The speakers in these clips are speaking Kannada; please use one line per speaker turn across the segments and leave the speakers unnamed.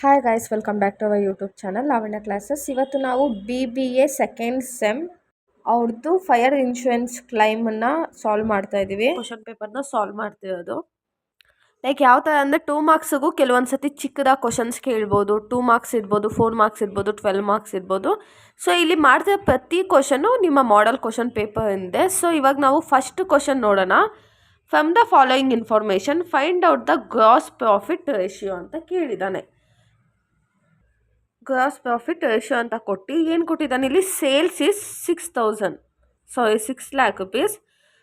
Hi guys, welcome back to our YouTube channel Lavanya classes. ಇವತ್ತು ನಾವು BBA ಸೆಕೆಂಡ್ ಸೆಮ್ ಅವ್ರದ್ದು ಫೈರ್ ಇನ್ಶೂರೆನ್ಸ್ ಕ್ಲೈಮನ್ನು ಸಾಲ್ವ್ ಮಾಡ್ತಾ ಇದ್ದೀವಿ. ಕ್ವಶನ್ ಪೇಪರ್ನ ಸಾಲ್ವ್ ಮಾಡ್ತಿರೋದು ಲೈಕ್ ಯಾವ ಥರ ಅಂದರೆ 2 ಮಾರ್ಕ್ಸಿಗೂ ಕೆಲವೊಂದು ಸತಿ ಚಿಕ್ಕದಾಗಿ ಕ್ವಶನ್ಸ್ ಕೇಳ್ಬೋದು. 2 ಮಾರ್ಕ್ಸ್ ಇರ್ಬೋದು, 4 ಮಾರ್ಕ್ಸ್ ಇರ್ಬೋದು, 12 ಮಾರ್ಕ್ಸ್ ಇರ್ಬೋದು. ಸೊ ಇಲ್ಲಿ ಮಾಡ್ತಿರೋ ಪ್ರತಿ ಕ್ವಶನು ನಿಮ್ಮ ಮಾಡೆಲ್ ಕ್ವಶನ್ ಪೇಪರ್ ಇದೆ. ಸೊ ಇವಾಗ ನಾವು ಫಸ್ಟ್ ಕ್ವಶನ್ ನೋಡೋಣ. From the following information find out the gross profit ratio ಅಂತ ಕೇಳಿದ್ದಾನೆ. ಗ್ರಾಸ್ ಪ್ರಾಫಿಟ್ ರೇಷಿಯೋ ಅಂತ ಕೊಟ್ಟು ಏನು ಕೊಟ್ಟಿದ್ದಾನೆ ಇಲ್ಲಿ, sales is 6 lakh rupees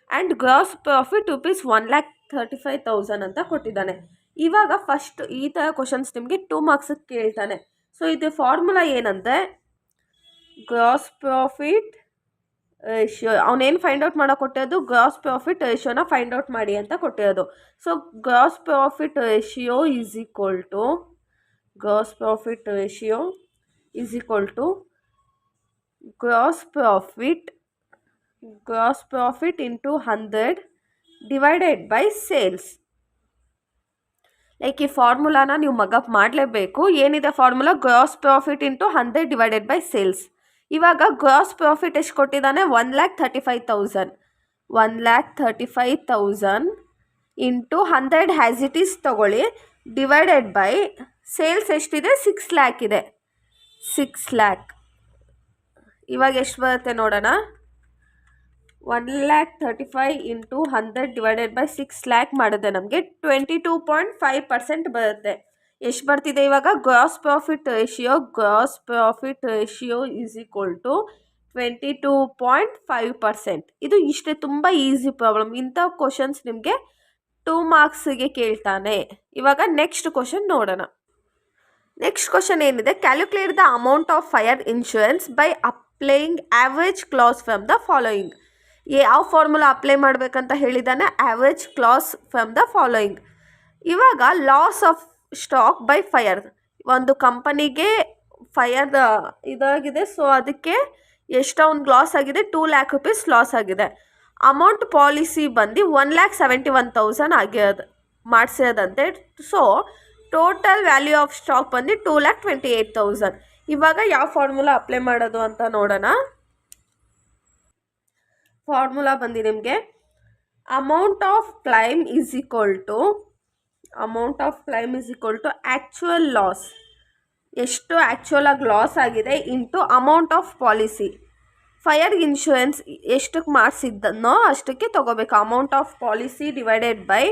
and gross profit rupees 1,35,000 ಅಂತ ಕೊಟ್ಟಿದ್ದಾನೆ. ಇವಾಗ ಫಸ್ಟ್ ಈ ಥರ ಕ್ವಶನ್ಸ್ ನಿಮಗೆ 2 ಮಾರ್ಕ್ಸಿಗೆ ಕೇಳ್ತಾನೆ. ಸೊ ಇದು ಫಾರ್ಮುಲಾ ಏನಂದರೆ ಗ್ರಾಸ್ ಪ್ರಾಫಿಟ್ ರೇಷಿಯೋ. ಅವನೇನು ಫೈಂಡ್ ಔಟ್ ಮಾಡೋ ಕೊಟ್ಟಿರೋದು, ಗ್ರಾಸ್ ಪ್ರಾಫಿಟ್ ರೇಷಿಯೋನ ಫೈಂಡ್ ಔಟ್ ಮಾಡಿ ಅಂತ ಕೊಟ್ಟಿರೋದು. So gross profit ratio is equal to gross profit ratio is equal to gross profit into 100 divided by sales. Like ಈ ಫಾರ್ಮುಲಾನ ನೀವು ಮಗಪ್ ಮಾಡಲೇಬೇಕು. ಏನಿದೆ formula, gross profit into 100 divided by sales. ಇವಾಗ ಗ್ರಾಸ್ ಪ್ರಾಫಿಟ್ ಎಷ್ಟು ಕೊಟ್ಟಿದ್ದಾನೆ, 1,35,000. 1,35,000 ಇಂಟು 100 ಹ್ಯಾಸ್ ಇಟ್ ಈಸ್ ತಗೊಳ್ಳಿ, ಡಿವೈಡೆಡ್ ಬೈ ಸೇಲ್ಸ್ ಎಷ್ಟಿದೆ, 6 lakh ಇದೆ. 6 lakh ಇವಾಗ ಎಷ್ಟು ಬರುತ್ತೆ ನೋಡೋಣ. 1,35,000 ಇಂಟು 100 ಡಿವೈಡೆಡ್ ಬೈ 6 lakh ಮಾಡಿದ್ರೆ ನಮಗೆ 22.5% ಬರುತ್ತೆ. ಎಷ್ಟು ಬರ್ತಿದೆ ಇವಾಗ, gross profit ratio is equal to 22.5%. ಇದು ಇಷ್ಟೇ, ತುಂಬ ಈಸಿ ಪ್ರಾಬ್ಲಮ್. ಇಂಥ ಕ್ವಶನ್ಸ್ ನಿಮಗೆ 2 ಮಾರ್ಕ್ಸಿಗೆ ಕೇಳ್ತಾನೆ. ಇವಾಗ ನೆಕ್ಸ್ಟ್ ಕ್ವಶನ್ ನೋಡೋಣ. ನೆಕ್ಸ್ಟ್ ಕ್ವಶನ್ ಏನಿದೆ, calculate the amount of fire insurance by applying average clause from the following. ಯಾವ ಫಾರ್ಮುಲಾ ಅಪ್ಲೈ ಮಾಡಬೇಕಂತ ಹೇಳಿದ್ದಾನೆ, average clause from the following. ಇವಾಗ loss of stock by fire, ಒಂದು ಕಂಪನಿಗೆ ಫೈರ್ ಇದಾಗಿದೆ. ಸೊ ಅದಕ್ಕೆ ಎಷ್ಟು ಅವ್ನಿಗೆ ಲಾಸ್ ಆಗಿದೆ, 2 lakh rupees ಲಾಸ್ ಆಗಿದೆ. ಅಮೌಂಟ್ ಪಾಲಿಸಿ ಬಂದು 1,71,000 ಆಗಿರೋದು ಮಾಡಿಸಿರೋದಂತೆ. So total value of stock ಬಂದು 2,28,000. ಇವಾಗ ಯಾವ ಫಾರ್ಮುಲಾ ಅಪ್ಲೈ ಮಾಡೋದು ಅಂತ ನೋಡೋಣ. ಫಾರ್ಮುಲಾ ಬಂದು ನಿಮಗೆ amount of claim is equal to actual loss, ಎಷ್ಟು ಆ್ಯಕ್ಚುಯಲಾಗಿ ಲಾಸ್ ಆಗಿದೆ, into amount of policy. Fire insurance ಎಷ್ಟಕ್ಕೆ ಮಾಡಿಸಿದ್ದನೋ ಅಷ್ಟಕ್ಕೆ ತೊಗೋಬೇಕು. Amount of policy divided by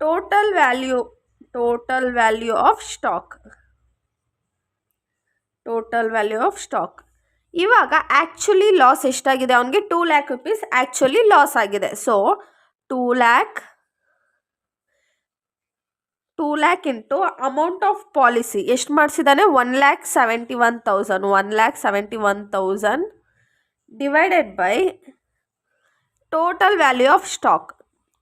total value of stock. ಇವಾಗ ಆ್ಯಕ್ಚುಲಿ ಲಾಸ್ ಎಷ್ಟಾಗಿದೆ, ಅವನಿಗೆ 2 lakh rupees ಆ್ಯಕ್ಚುಲಿ ಲಾಸ್ ಆಗಿದೆ. So 2 lakh into amount of policy ಎಷ್ಟು ಮಾಡಿಸಿದ್ದಾನೆ, 1,71,000 divided by total value of stock.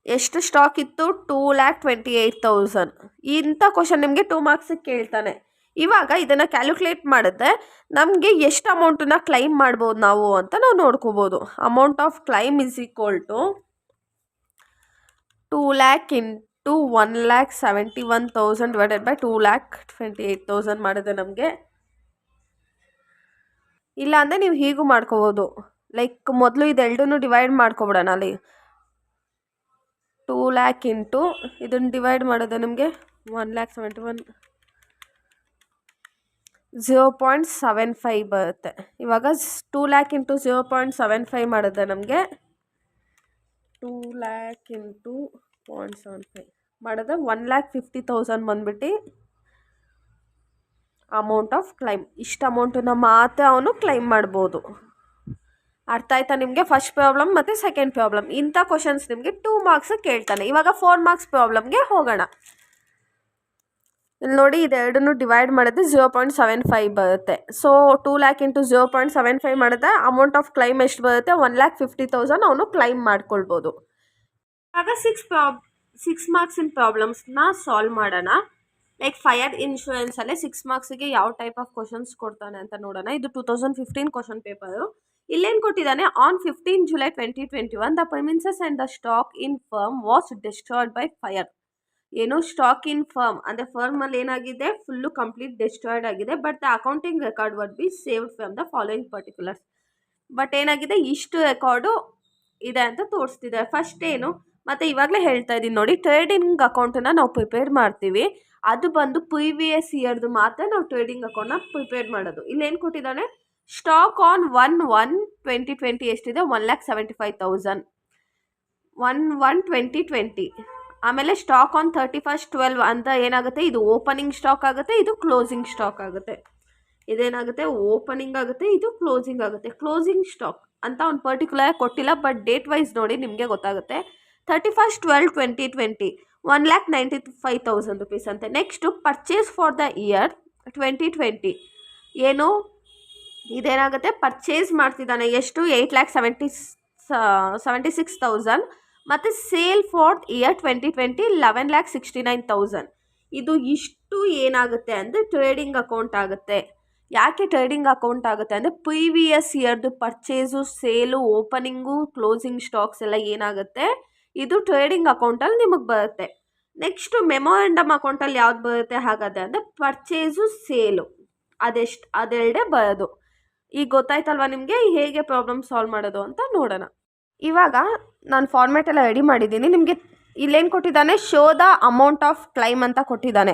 ಎಷ್ಟು ಸ್ಟಾಕ್ ಇತ್ತು, 2,28,000. ಇಂಥ ಕ್ವಶನ್ ನಿಮಗೆ 2 ಮಾರ್ಕ್ಸಿಗೆ ಕೇಳ್ತಾನೆ. ಇವಾಗ ಇದನ್ನು ಕ್ಯಾಲ್ಕುಲೇಟ್ ಮಾಡಿದ್ರೆ ನಮಗೆ ಎಷ್ಟು ಅಮೌಂಟನ್ನ ಕ್ಲೈಮ್ ಮಾಡ್ಬೋದು ನಾವು ಅಂತ ನಾವು ನೋಡ್ಕೋಬೋದು. Amount of claim is equal to 2 lakh into 1,71,000 divided by 2,28,000 ಮಾಡಿದ್ರೆ ನಮಗೆ, ಇಲ್ಲ ಅಂದರೆ ನೀವು ಹೀಗೂ ಮಾಡ್ಕೋಬೋದು. ಲೈಕ್ ಮೊದಲು ಇದೆರಡನ್ನೂ ಡಿವೈಡ್ ಮಾಡ್ಕೊಬಿಡೋಣ. ಅಲ್ಲಿ 2 lakh ಇಂಟು ಇದನ್ನು ಡಿವೈಡ್ ಮಾಡಿದ್ರೆ ನಿಮಗೆ 1,71 0.75 ಬರುತ್ತೆ. ಇವಾಗ 2 lakh ಇಂಟು 0.75 ಮಾಡಿದ್ರೆ ನಮಗೆ 2 lakh ಇಂಟು 0.75 ಮಾಡಿದ್ರೆ 1,50,000 ಬಂದ್ಬಿಟ್ಟು ಅಮೌಂಟ್ ಆಫ್ ಕ್ಲೈಮ್. ಇಷ್ಟು ಅಮೌಂಟನ್ನು ಮಾತ್ರ ಅವನು ಕ್ಲೈಮ್ ಮಾಡ್ಬೋದು. ಅರ್ಥ ಆಯ್ತಾ ನಿಮಗೆ ಫಸ್ಟ್ ಪ್ರಾಬ್ಲಮ್ ಮತ್ತು ಸೆಕೆಂಡ್ ಪ್ರಾಬ್ಲಮ್. ಇಂಥ ಕ್ವಶನ್ಸ್ ನಿಮಗೆ 2 ಮಾರ್ಕ್ಸಿಗೆ ಕೇಳ್ತಾನೆ. ಇವಾಗ 4 ಮಾರ್ಕ್ಸ್ ಪ್ರಾಬ್ಲಮ್ಗೆ ಹೋಗೋಣ. ಇಲ್ಲಿ ನೋಡಿ, ಇದೆರಡನ್ನು ಡಿವೈಡ್ ಮಾಡಿದ್ರೆ 0.75 ಬರುತ್ತೆ. ಸೊ 2 lakh ಇಂಟು 0.75 ಮಾಡಿದ್ರೆ ಅಮೌಂಟ್ ಆಫ್ ಕ್ಲೈಮ್ ಎಷ್ಟು ಬರುತ್ತೆ, 1,50,000 ಅವನು ಕ್ಲೈಮ್ ಮಾಡ್ಕೊಳ್ಬೋದು. ಆಗ 6 ಮಾರ್ಕ್ಸಿನ ಪ್ರಾಬ್ಲಮ್ಸ್ನ ಸಾಲ್ವ್ ಮಾಡೋಣ. ಲೈಕ್ ಫೈರ್ ಇನ್ಶೂರೆನ್ಸಲ್ಲೇ 6 ಮಾರ್ಕ್ಸಿಗೆ ಯಾವ ಟೈಪ್ ಆಫ್ ಕ್ವಶನ್ಸ್ ಕೊಡ್ತಾನೆ ಅಂತ ನೋಡೋಣ. ಇದು 2015 ಕ್ವಶನ್ ಪೇಪರು. ಇಲ್ಲೇನು ಕೊಟ್ಟಿದ್ದಾನೆ, on 15 July 2021 the premises and the stock in firm was destroyed by fire. ಏನು ಸ್ಟಾಕ್ ಇನ್ ಫರ್ಮ್ ಅಂದರೆ ಫರ್ಮಲ್ಲಿ ಏನಾಗಿದೆ ಫುಲ್ಲು ಕಂಪ್ಲೀಟ್ ಡಿಸ್ಟ್ರಾಯ್ಡ್ ಆಗಿದೆ, but the accounting record would be saved from the following particulars. But ಏನಾಗಿದೆ ಇಷ್ಟು ರೆಕಾರ್ಡು ಇದೆ ಅಂತ ತೋರಿಸ್ತಿದೆ. ಫಸ್ಟ್ ಏನು ಮತ್ತು ಇವಾಗಲೇ ಹೇಳ್ತಾ ಇದ್ದೀನಿ ನೋಡಿ, ಟ್ರೇಡಿಂಗ್ ಅಕೌಂಟನ್ನು ನಾವು ಪ್ರಿಪೇರ್ ಮಾಡ್ತೀವಿ, ಅದು ಬಂದು ಪ್ರೀವಿಯಸ್ ಇಯರ್ದು ಮಾತ್ರ ನಾವು ಟ್ರೇಡಿಂಗ್ ಅಕೌಂಟ್ನ ಪ್ರಿಪೇರ್ ಮಾಡೋದು. ಇಲ್ಲಿ ಏನು ಕೊಟ್ಟಿದ್ದಾನೆ, ಸ್ಟಾಕ್ ಆನ್ 1/1/2020 ಎಷ್ಟಿದೆ 1,75,000 1/1/2020. ಆಮೇಲೆ ಸ್ಟಾಕ್ ಆನ್ 31/12 ಅಂತ ಏನಾಗುತ್ತೆ, ಇದು ಓಪನಿಂಗ್ ಸ್ಟಾಕ್ ಆಗುತ್ತೆ, ಇದು ಕ್ಲೋಸಿಂಗ್ ಸ್ಟಾಕ್ ಆಗುತ್ತೆ. ಇದೇನಾಗುತ್ತೆ ಓಪನಿಂಗ್ ಆಗುತ್ತೆ, ಇದು ಕ್ಲೋಸಿಂಗ್ ಆಗುತ್ತೆ. ಕ್ಲೋಸಿಂಗ್ ಸ್ಟಾಕ್ ಅಂತ ಒಂದು ಪರ್ಟಿಕ್ಯುಲರ್ ಕೊಟ್ಟಿಲ್ಲ, ಬಟ್ ಡೇಟ್ ವೈಸ್ ನೋಡಿ ನಿಮಗೆ ಗೊತ್ತಾಗುತ್ತೆ. 31/12/2020 1,95,000 rupees ಅಂತೆ. Next purchase for the year 2020 ಏನು ಇದೇನಾಗುತ್ತೆ ಪರ್ಚೇಸ್ ಮಾಡ್ತಿದ್ದಾನೆ, ಎಷ್ಟು 8,76,000 ಮತ್ತು ಸೇಲ್ ಫಾರ್ ಇಯರ್ 2020 11,69,000. ಇದು ಇಷ್ಟು ಏನಾಗುತ್ತೆ ಅಂದರೆ ಟ್ರೇಡಿಂಗ್ ಅಕೌಂಟ್ ಆಗುತ್ತೆ. ಯಾಕೆ ಟ್ರೇಡಿಂಗ್ ಅಕೌಂಟ್ ಆಗುತ್ತೆ ಅಂದರೆ ಪ್ರೀವಿಯಸ್ ಇಯರ್ದು purchase, sale, opening, closing stocks ಎಲ್ಲ ಏನಾಗುತ್ತೆ ಇದು ಟ್ರೇಡಿಂಗ್ ಅಕೌಂಟಲ್ಲಿ ನಿಮಗೆ ಬರುತ್ತೆ. ನೆಕ್ಸ್ಟು ಮೆಮೊರಂಡಮ್ ಅಕೌಂಟಲ್ಲಿ ಯಾವ್ದು ಬರುತ್ತೆ ಹಾಗಾದರೆ ಅಂದರೆ ಪರ್ಚೇಸು, ಸೇಲು, ಅದೆರಡೇ ಬರೋದು. ಈಗ ಗೊತ್ತಾಯ್ತಲ್ವ ನಿಮಗೆ ಹೇಗೆ ಪ್ರಾಬ್ಲಮ್ ಸಾಲ್ವ್ ಮಾಡೋದು ಅಂತ ನೋಡೋಣ. ಇವಾಗ ನಾನು ಫಾರ್ಮ್ಯಾಟ್ ಎಲ್ಲ ರೆಡಿ ಮಾಡಿದ್ದೀನಿ. ನಿಮಗೆ ಇಲ್ಲೇನು ಕೊಟ್ಟಿದ್ದಾನೆ, show the amount of claim ಅಂತ ಕೊಟ್ಟಿದ್ದಾನೆ,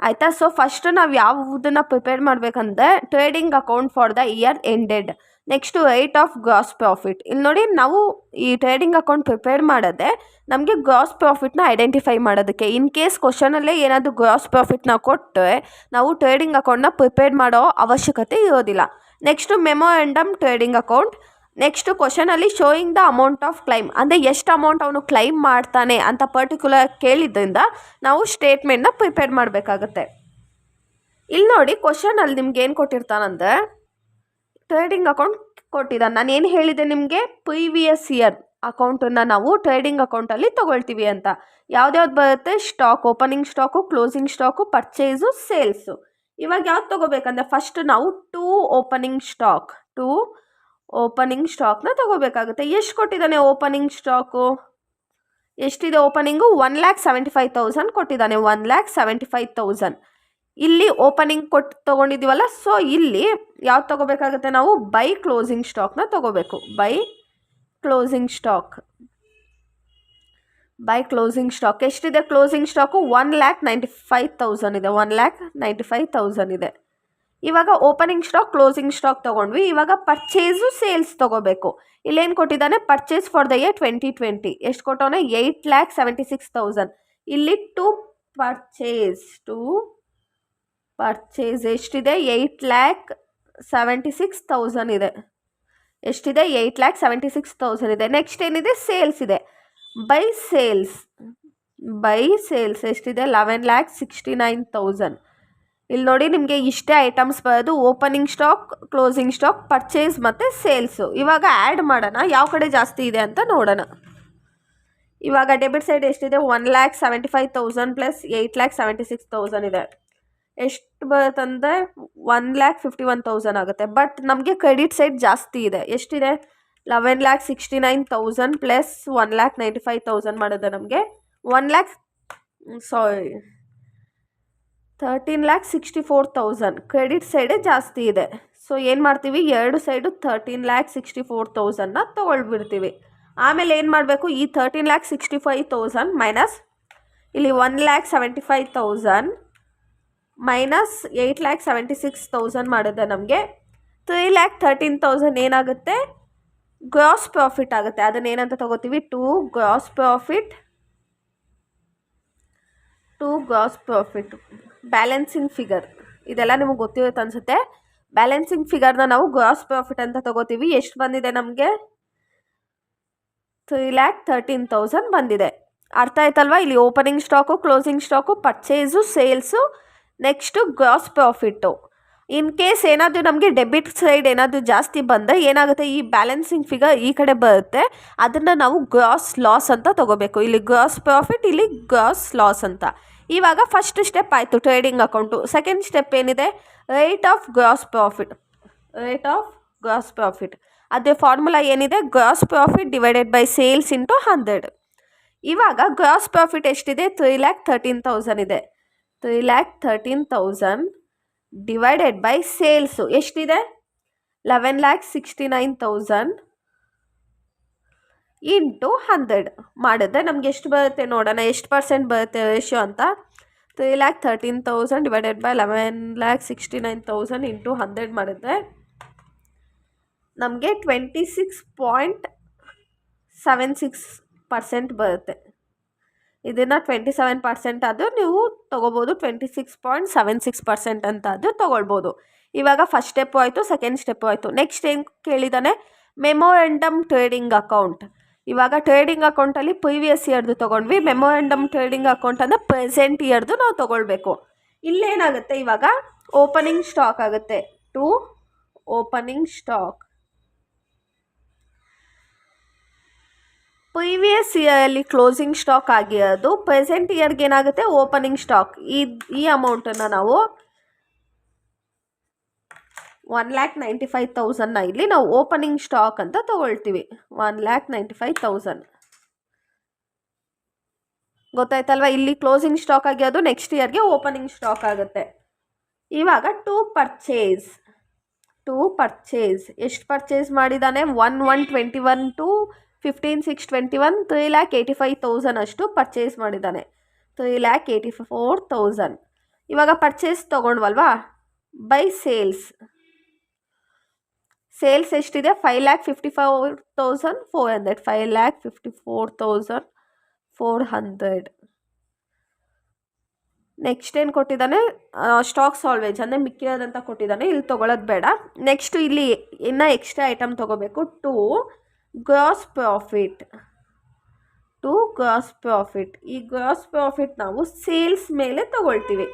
ಆಯಿತಾ. ಸೊ ಫಸ್ಟು ನಾವು ಯಾವುದನ್ನು ಪ್ರಿಪೇರ್ ಮಾಡಬೇಕಂದ್ರೆ trading account for the year ended. Next rate of gross profit. ಇಲ್ಲಿ ನೋಡಿ ನಾವು ಈ ಟ್ರೇಡಿಂಗ್ ಅಕೌಂಟ್ ಪ್ರಿಪೇರ್ ಮಾಡೋದೇ ನಮಗೆ ಗ್ರಾಸ್ ಪ್ರಾಫಿಟ್ನ ಐಡೆಂಟಿಫೈ ಮಾಡೋದಕ್ಕೆ. ಇನ್ ಕೇಸ್ ಕ್ವಶನಲ್ಲೇ ಏನಾದರೂ ಗ್ರಾಸ್ ಪ್ರಾಫಿಟ್ನ ಕೊಟ್ಟರೆ ನಾವು ಟ್ರೇಡಿಂಗ್ ಅಕೌಂಟ್ನ ಪ್ರಿಪೇರ್ ಮಾಡೋ ಅವಶ್ಯಕತೆ ಇರೋದಿಲ್ಲ. Next memorandum trading account. Next ಕ್ವಶನಲ್ಲಿ showing the amount of claim ಅಂದರೆ ಎಷ್ಟು ಅಮೌಂಟ್ ಅವನು ಕ್ಲೈಮ್ ಮಾಡ್ತಾನೆ ಅಂತ ಪರ್ಟಿಕ್ಯುಲರ್ ಕೇಳಿದ್ರಿಂದ ನಾವು ಸ್ಟೇಟ್ಮೆಂಟ್ನ ಪ್ರಿಪೇರ್ ಮಾಡಬೇಕಾಗತ್ತೆ. ಇಲ್ಲಿ ನೋಡಿ ಕ್ವಶನಲ್ಲಿ ನಿಮ್ಗೆ ಏನು ಕೊಟ್ಟಿರ್ತಾನಂದರೆ ಟ್ರೇಡಿಂಗ್ ಅಕೌಂಟ್ ಕೊಟ್ಟಿದ್ದಾನೆ. ನಾನು ಏನು ಹೇಳಿದೆ ನಿಮಗೆ, ಪ್ರೀವಿಯಸ್ ಇಯರ್ ಅಕೌಂಟನ್ನು ನಾವು ಟ್ರೇಡಿಂಗ್ ಅಕೌಂಟಲ್ಲಿ ತೊಗೊಳ್ತೀವಿ ಅಂತ. ಯಾವ್ದ್ಯಾವ್ದು ಬರುತ್ತೆ, stock, opening stock, closing stock, purchase, sales. ಇವಾಗ ಯಾವ್ದು ತೊಗೋಬೇಕಂದ್ರೆ ಫಸ್ಟ್ ನಾವು ಟೂ ಓಪನಿಂಗ್ ಸ್ಟಾಕ್ನ ತೊಗೋಬೇಕಾಗುತ್ತೆ. ಎಷ್ಟು ಕೊಟ್ಟಿದ್ದಾನೆ ಓಪನಿಂಗ್ ಸ್ಟಾಕು, ಎಷ್ಟಿದೆ ಓಪನಿಂಗು 1,75,000 ಕೊಟ್ಟಿದ್ದಾನೆ, 1,75,000. ಇಲ್ಲಿ ಓಪನಿಂಗ್ ತೊಗೊಂಡಿದ್ದೀವಲ್ಲ, ಸೊ ಇಲ್ಲಿ ಯಾವ್ದು ತೊಗೋಬೇಕಾಗುತ್ತೆ ನಾವು, ಬೈ ಕ್ಲೋಸಿಂಗ್ ಸ್ಟಾಕ್ನ ತೊಗೋಬೇಕು. ಬೈ ಕ್ಲೋಸಿಂಗ್ ಸ್ಟಾಕ್ ಎಷ್ಟಿದೆ ಕ್ಲೋಸಿಂಗ್ ಸ್ಟಾಕು 1,95,000 ಇದೆ, 1,95,000 ಇದೆ. ಇವಾಗ ಓಪನಿಂಗ್ ಸ್ಟಾಕ್, ಕ್ಲೋಸಿಂಗ್ ಸ್ಟಾಕ್ ತೊಗೊಂಡ್ವಿ. ಇವಾಗ ಪರ್ಚೇಸು, ಸೇಲ್ಸ್ ತೊಗೋಬೇಕು. ಇಲ್ಲೇನು ಕೊಟ್ಟಿದ್ದಾನೆ, ಪರ್ಚೇಸ್ ಫಾರ್ ದ ಇಯರ್ 2020 ಎಷ್ಟು ಕೊಟ್ಟವನೆ 8,76,000. ಇಲ್ಲಿ ಟು ಪರ್ಚೇಸ್ ಎಷ್ಟಿದೆ 8,76,000 ಇದೆ. ಎಷ್ಟಿದೆ 8,76,000 ಇದೆ. ನೆಕ್ಸ್ಟ್ ಏನಿದೆ, ಸೇಲ್ಸ್ ಇದೆ. ಬೈ ಸೇಲ್ಸ್ ಎಷ್ಟಿದೆ 11,69,000. ಇಲ್ಲಿ ನೋಡಿ ನಿಮಗೆ ಇಷ್ಟೇ ಐಟಮ್ಸ್ ಬರೋದು, opening stock, closing stock, purchase ಮತ್ತು ಸೇಲ್ಸು. ಇವಾಗ ಆ್ಯಡ್ ಮಾಡೋಣ, ಯಾವ ಕಡೆ ಜಾಸ್ತಿ ಇದೆ ಅಂತ ನೋಡೋಣ. ಇವಾಗ ಡೆಬಿಟ್ ಸೈಡ್ ಎಷ್ಟಿದೆ 1,75,000 ಪ್ಲಸ್ 8,76,000 ಇದೆ. ಎಷ್ಟು ಬರುತ್ತಂದರೆ 1,51,000 ಆಗುತ್ತೆ. ಬಟ್ ನಮಗೆ ಕ್ರೆಡಿಟ್ ಸೈಡ್ ಜಾಸ್ತಿ ಇದೆ, ಎಷ್ಟಿದೆ 11,69,000 ಪ್ಲಸ್ 1,95,000 ಮಾಡಿದೆ ನಮಗೆ 13,64,000. ಕ್ರೆಡಿಟ್ ಸೈಡೇ ಜಾಸ್ತಿ ಇದೆ. ಸೊ ಏನು ಮಾಡ್ತೀವಿ, ಎರಡು ಸೈಡು 13,64,000ನ ತೊಗೊಳ್ಬಿಡ್ತೀವಿ. ಆಮೇಲೆ ಏನು ಮಾಡಬೇಕು, ಈ 13,65,000 ಮೈನಸ್ ಇಲ್ಲಿ 1,75,000 ಮೈನಸ್ 8,76,000 ಮಾಡಿದೆ ನಮಗೆ 3,13,000 ಏನಾಗುತ್ತೆ, ಗ್ರಾಸ್ ಪ್ರಾಫಿಟ್ ಆಗುತ್ತೆ. ಅದನ್ನು ಏನಂತ ತೊಗೋತೀವಿ, to gross profit balancing figure. ಇದೆಲ್ಲ ನಿಮಗೆ ಗೊತ್ತಿರುತ್ತೆ ಅನಿಸುತ್ತೆ. ಬ್ಯಾಲೆನ್ಸಿಂಗ್ ಫಿಗರ್ನ ನಾವು ಗ್ರಾಸ್ ಪ್ರಾಫಿಟ್ ಅಂತ ತೊಗೋತೀವಿ. ಎಷ್ಟು ಬಂದಿದೆ ನಮಗೆ 3,13,000 ಬಂದಿದೆ. ಅರ್ಥ ಆಯ್ತಲ್ವಾ. ಇಲ್ಲಿ opening stock, closing stock, purchase, sales, next gross profit. In case ಏನಾದರೂ ನಮಗೆ ಡೆಬಿಟ್ ಸೈಡ್ ಏನಾದರೂ ಜಾಸ್ತಿ ಬಂದರೆ ಏನಾಗುತ್ತೆ, ಈ ಬ್ಯಾಲೆನ್ಸಿಂಗ್ ಫಿಗರ್ ಈ ಕಡೆ ಬರುತ್ತೆ, ಅದನ್ನು ನಾವು ಗ್ರಾಸ್ ಲಾಸ್ ಅಂತ ತೊಗೋಬೇಕು. ಇಲ್ಲಿ ಗ್ರಾಸ್ ಪ್ರಾಫಿಟ್, ಇಲ್ಲಿ ಗ್ರಾಸ್ ಲಾಸ್ ಅಂತ. ಇವಾಗ ಫಸ್ಟ್ ಸ್ಟೆಪ್ ಆಯಿತು ಟ್ರೇಡಿಂಗ್ ಅಕೌಂಟು. ಸೆಕೆಂಡ್ ಸ್ಟೆಪ್ ಏನಿದೆ, ರೇಟ್ ಆಫ್ ಗ್ರಾಸ್ ಪ್ರಾಫಿಟ್. ಅದೇ ಫಾರ್ಮುಲಾ ಏನಿದೆ, gross profit divided by sales into 100. ಇವಾಗ ಗ್ರಾಸ್ ಪ್ರಾಫಿಟ್ ಎಷ್ಟಿದೆ? 3,13,000 ಇದೆ. 3,13,000 ಡಿವೈಡೆಡ್ ಬೈ ಸೇಲ್ಸು ಎಷ್ಟಿದೆ? 11,69,000 ಇಂಟು 100 ಮಾಡಿದ್ರೆ ನಮ್ಗೆ ಎಷ್ಟು ಬರುತ್ತೆ ನೋಡೋಣ, ಎಷ್ಟು ಪರ್ಸೆಂಟ್ ಬರುತ್ತೆ ರೇಷಿಯೋ ಅಂತ. 3,13,000 ಡಿವೈಡೆಡ್ ಬೈ 11,69,000 ಇಂಟು 100 ಮಾಡಿದ್ರೆ ನಮಗೆ 26.76% ಬರುತ್ತೆ. ಇದನ್ನು 27% ಆದರೂ ನೀವು ತೊಗೋಬೋದು, 26.76% ಅಂತ ಆದರೂ ತೊಗೊಳ್ಬೋದು. ಇವಾಗ ಫಸ್ಟ್ ಸ್ಟೆಪ್ಪು ಆಯಿತು, ಸೆಕೆಂಡ್ ಸ್ಟೆಪ್ಪು ಆಯಿತು. ನೆಕ್ಸ್ಟ್ ಏನು ಕೇಳಿದ್ದಾನೆ? Memorandum trading account. ಇವಾಗ ಟ್ರೇಡಿಂಗ್ ಅಕೌಂಟಲ್ಲಿ ಪ್ರೀವಿಯಸ್ ಇಯರ್ದು ತೊಗೊಂಡ್ವಿ. ಮೆಮೊರಂಡಮ್ ಟ್ರೇಡಿಂಗ್ ಅಕೌಂಟ್ ಅಂದರೆ ಪ್ರೆಸೆಂಟ್ ಇಯರ್ದು ನಾವು ತೊಗೊಳ್ಬೇಕು. ಇಲ್ಲೇನಾಗುತ್ತೆ? ಇವಾಗ ಓಪನಿಂಗ್ ಸ್ಟಾಕ್ ಆಗುತ್ತೆ. To opening stock. ಪ್ರೀವಿಯಸ್ ಇಯರಲ್ಲಿ ಕ್ಲೋಸಿಂಗ್ ಸ್ಟಾಕ್ ಆಗಿರೋದು ಪ್ರೆಸೆಂಟ್ ಇಯರ್ಗೆ ಏನಾಗುತ್ತೆ? Opening stock. ಈ ಅಮೌಂಟನ್ನು ನಾವು 1,95,000ನ ಇಲ್ಲಿ ನಾವು ಓಪನಿಂಗ್ ಸ್ಟಾಕ್ ಅಂತ ತೊಗೊಳ್ತೀವಿ. 1,95,000 ಗೊತ್ತಾಯ್ತಲ್ವ? ಇಲ್ಲಿ ಕ್ಲೋಸಿಂಗ್ ಸ್ಟಾಕ್ ಆಗಿರೋದು ನೆಕ್ಸ್ಟ್ ಇಯರ್ಗೆ ಓಪನಿಂಗ್ ಸ್ಟಾಕ್ ಆಗುತ್ತೆ. ಇವಾಗ ಟು ಪರ್ಚೇಸ್ ಎಷ್ಟು ಪರ್ಚೇಸ್ ಮಾಡಿದ್ದಾನೆ? 1,121 ಟು 15,621 3,85,000 ಅಷ್ಟು ಪರ್ಚೇಸ್ ಮಾಡಿದ್ದಾನೆ. 3,84,000. ಇವಾಗ ಪರ್ಚೇಸ್ ತೊಗೊಂಡ್ವಲ್ವಾ? ಬೈ ಸೇಲ್ಸ್ ಎಷ್ಟಿದೆ? 5,54,400. 5,54,400. ನೆಕ್ಸ್ಟ್ ಏನು ಕೊಟ್ಟಿದ್ದಾನೆ? ಸ್ಟಾಕ್ ಸಾಲ್ವೇಜ್ ಅಂದರೆ ಮಿಕ್ಕಿರೋದಂತ ಕೊಟ್ಟಿದ್ದಾನೆ. ಇಲ್ಲಿ ತೊಗೊಳೋದು ಬೇಡ. ನೆಕ್ಸ್ಟು ಇಲ್ಲಿ ಇನ್ನೂ ಎಕ್ಸ್ಟ್ರಾ ಐಟಮ್ ತೊಗೋಬೇಕು. To gross profit. ಈ ಗ್ರಾಸ್ ಪ್ರಾಫಿಟ್ ನಾವು ಸೇಲ್ಸ್ ಮೇಲೆ ತೊಗೊಳ್ತೀವಿ.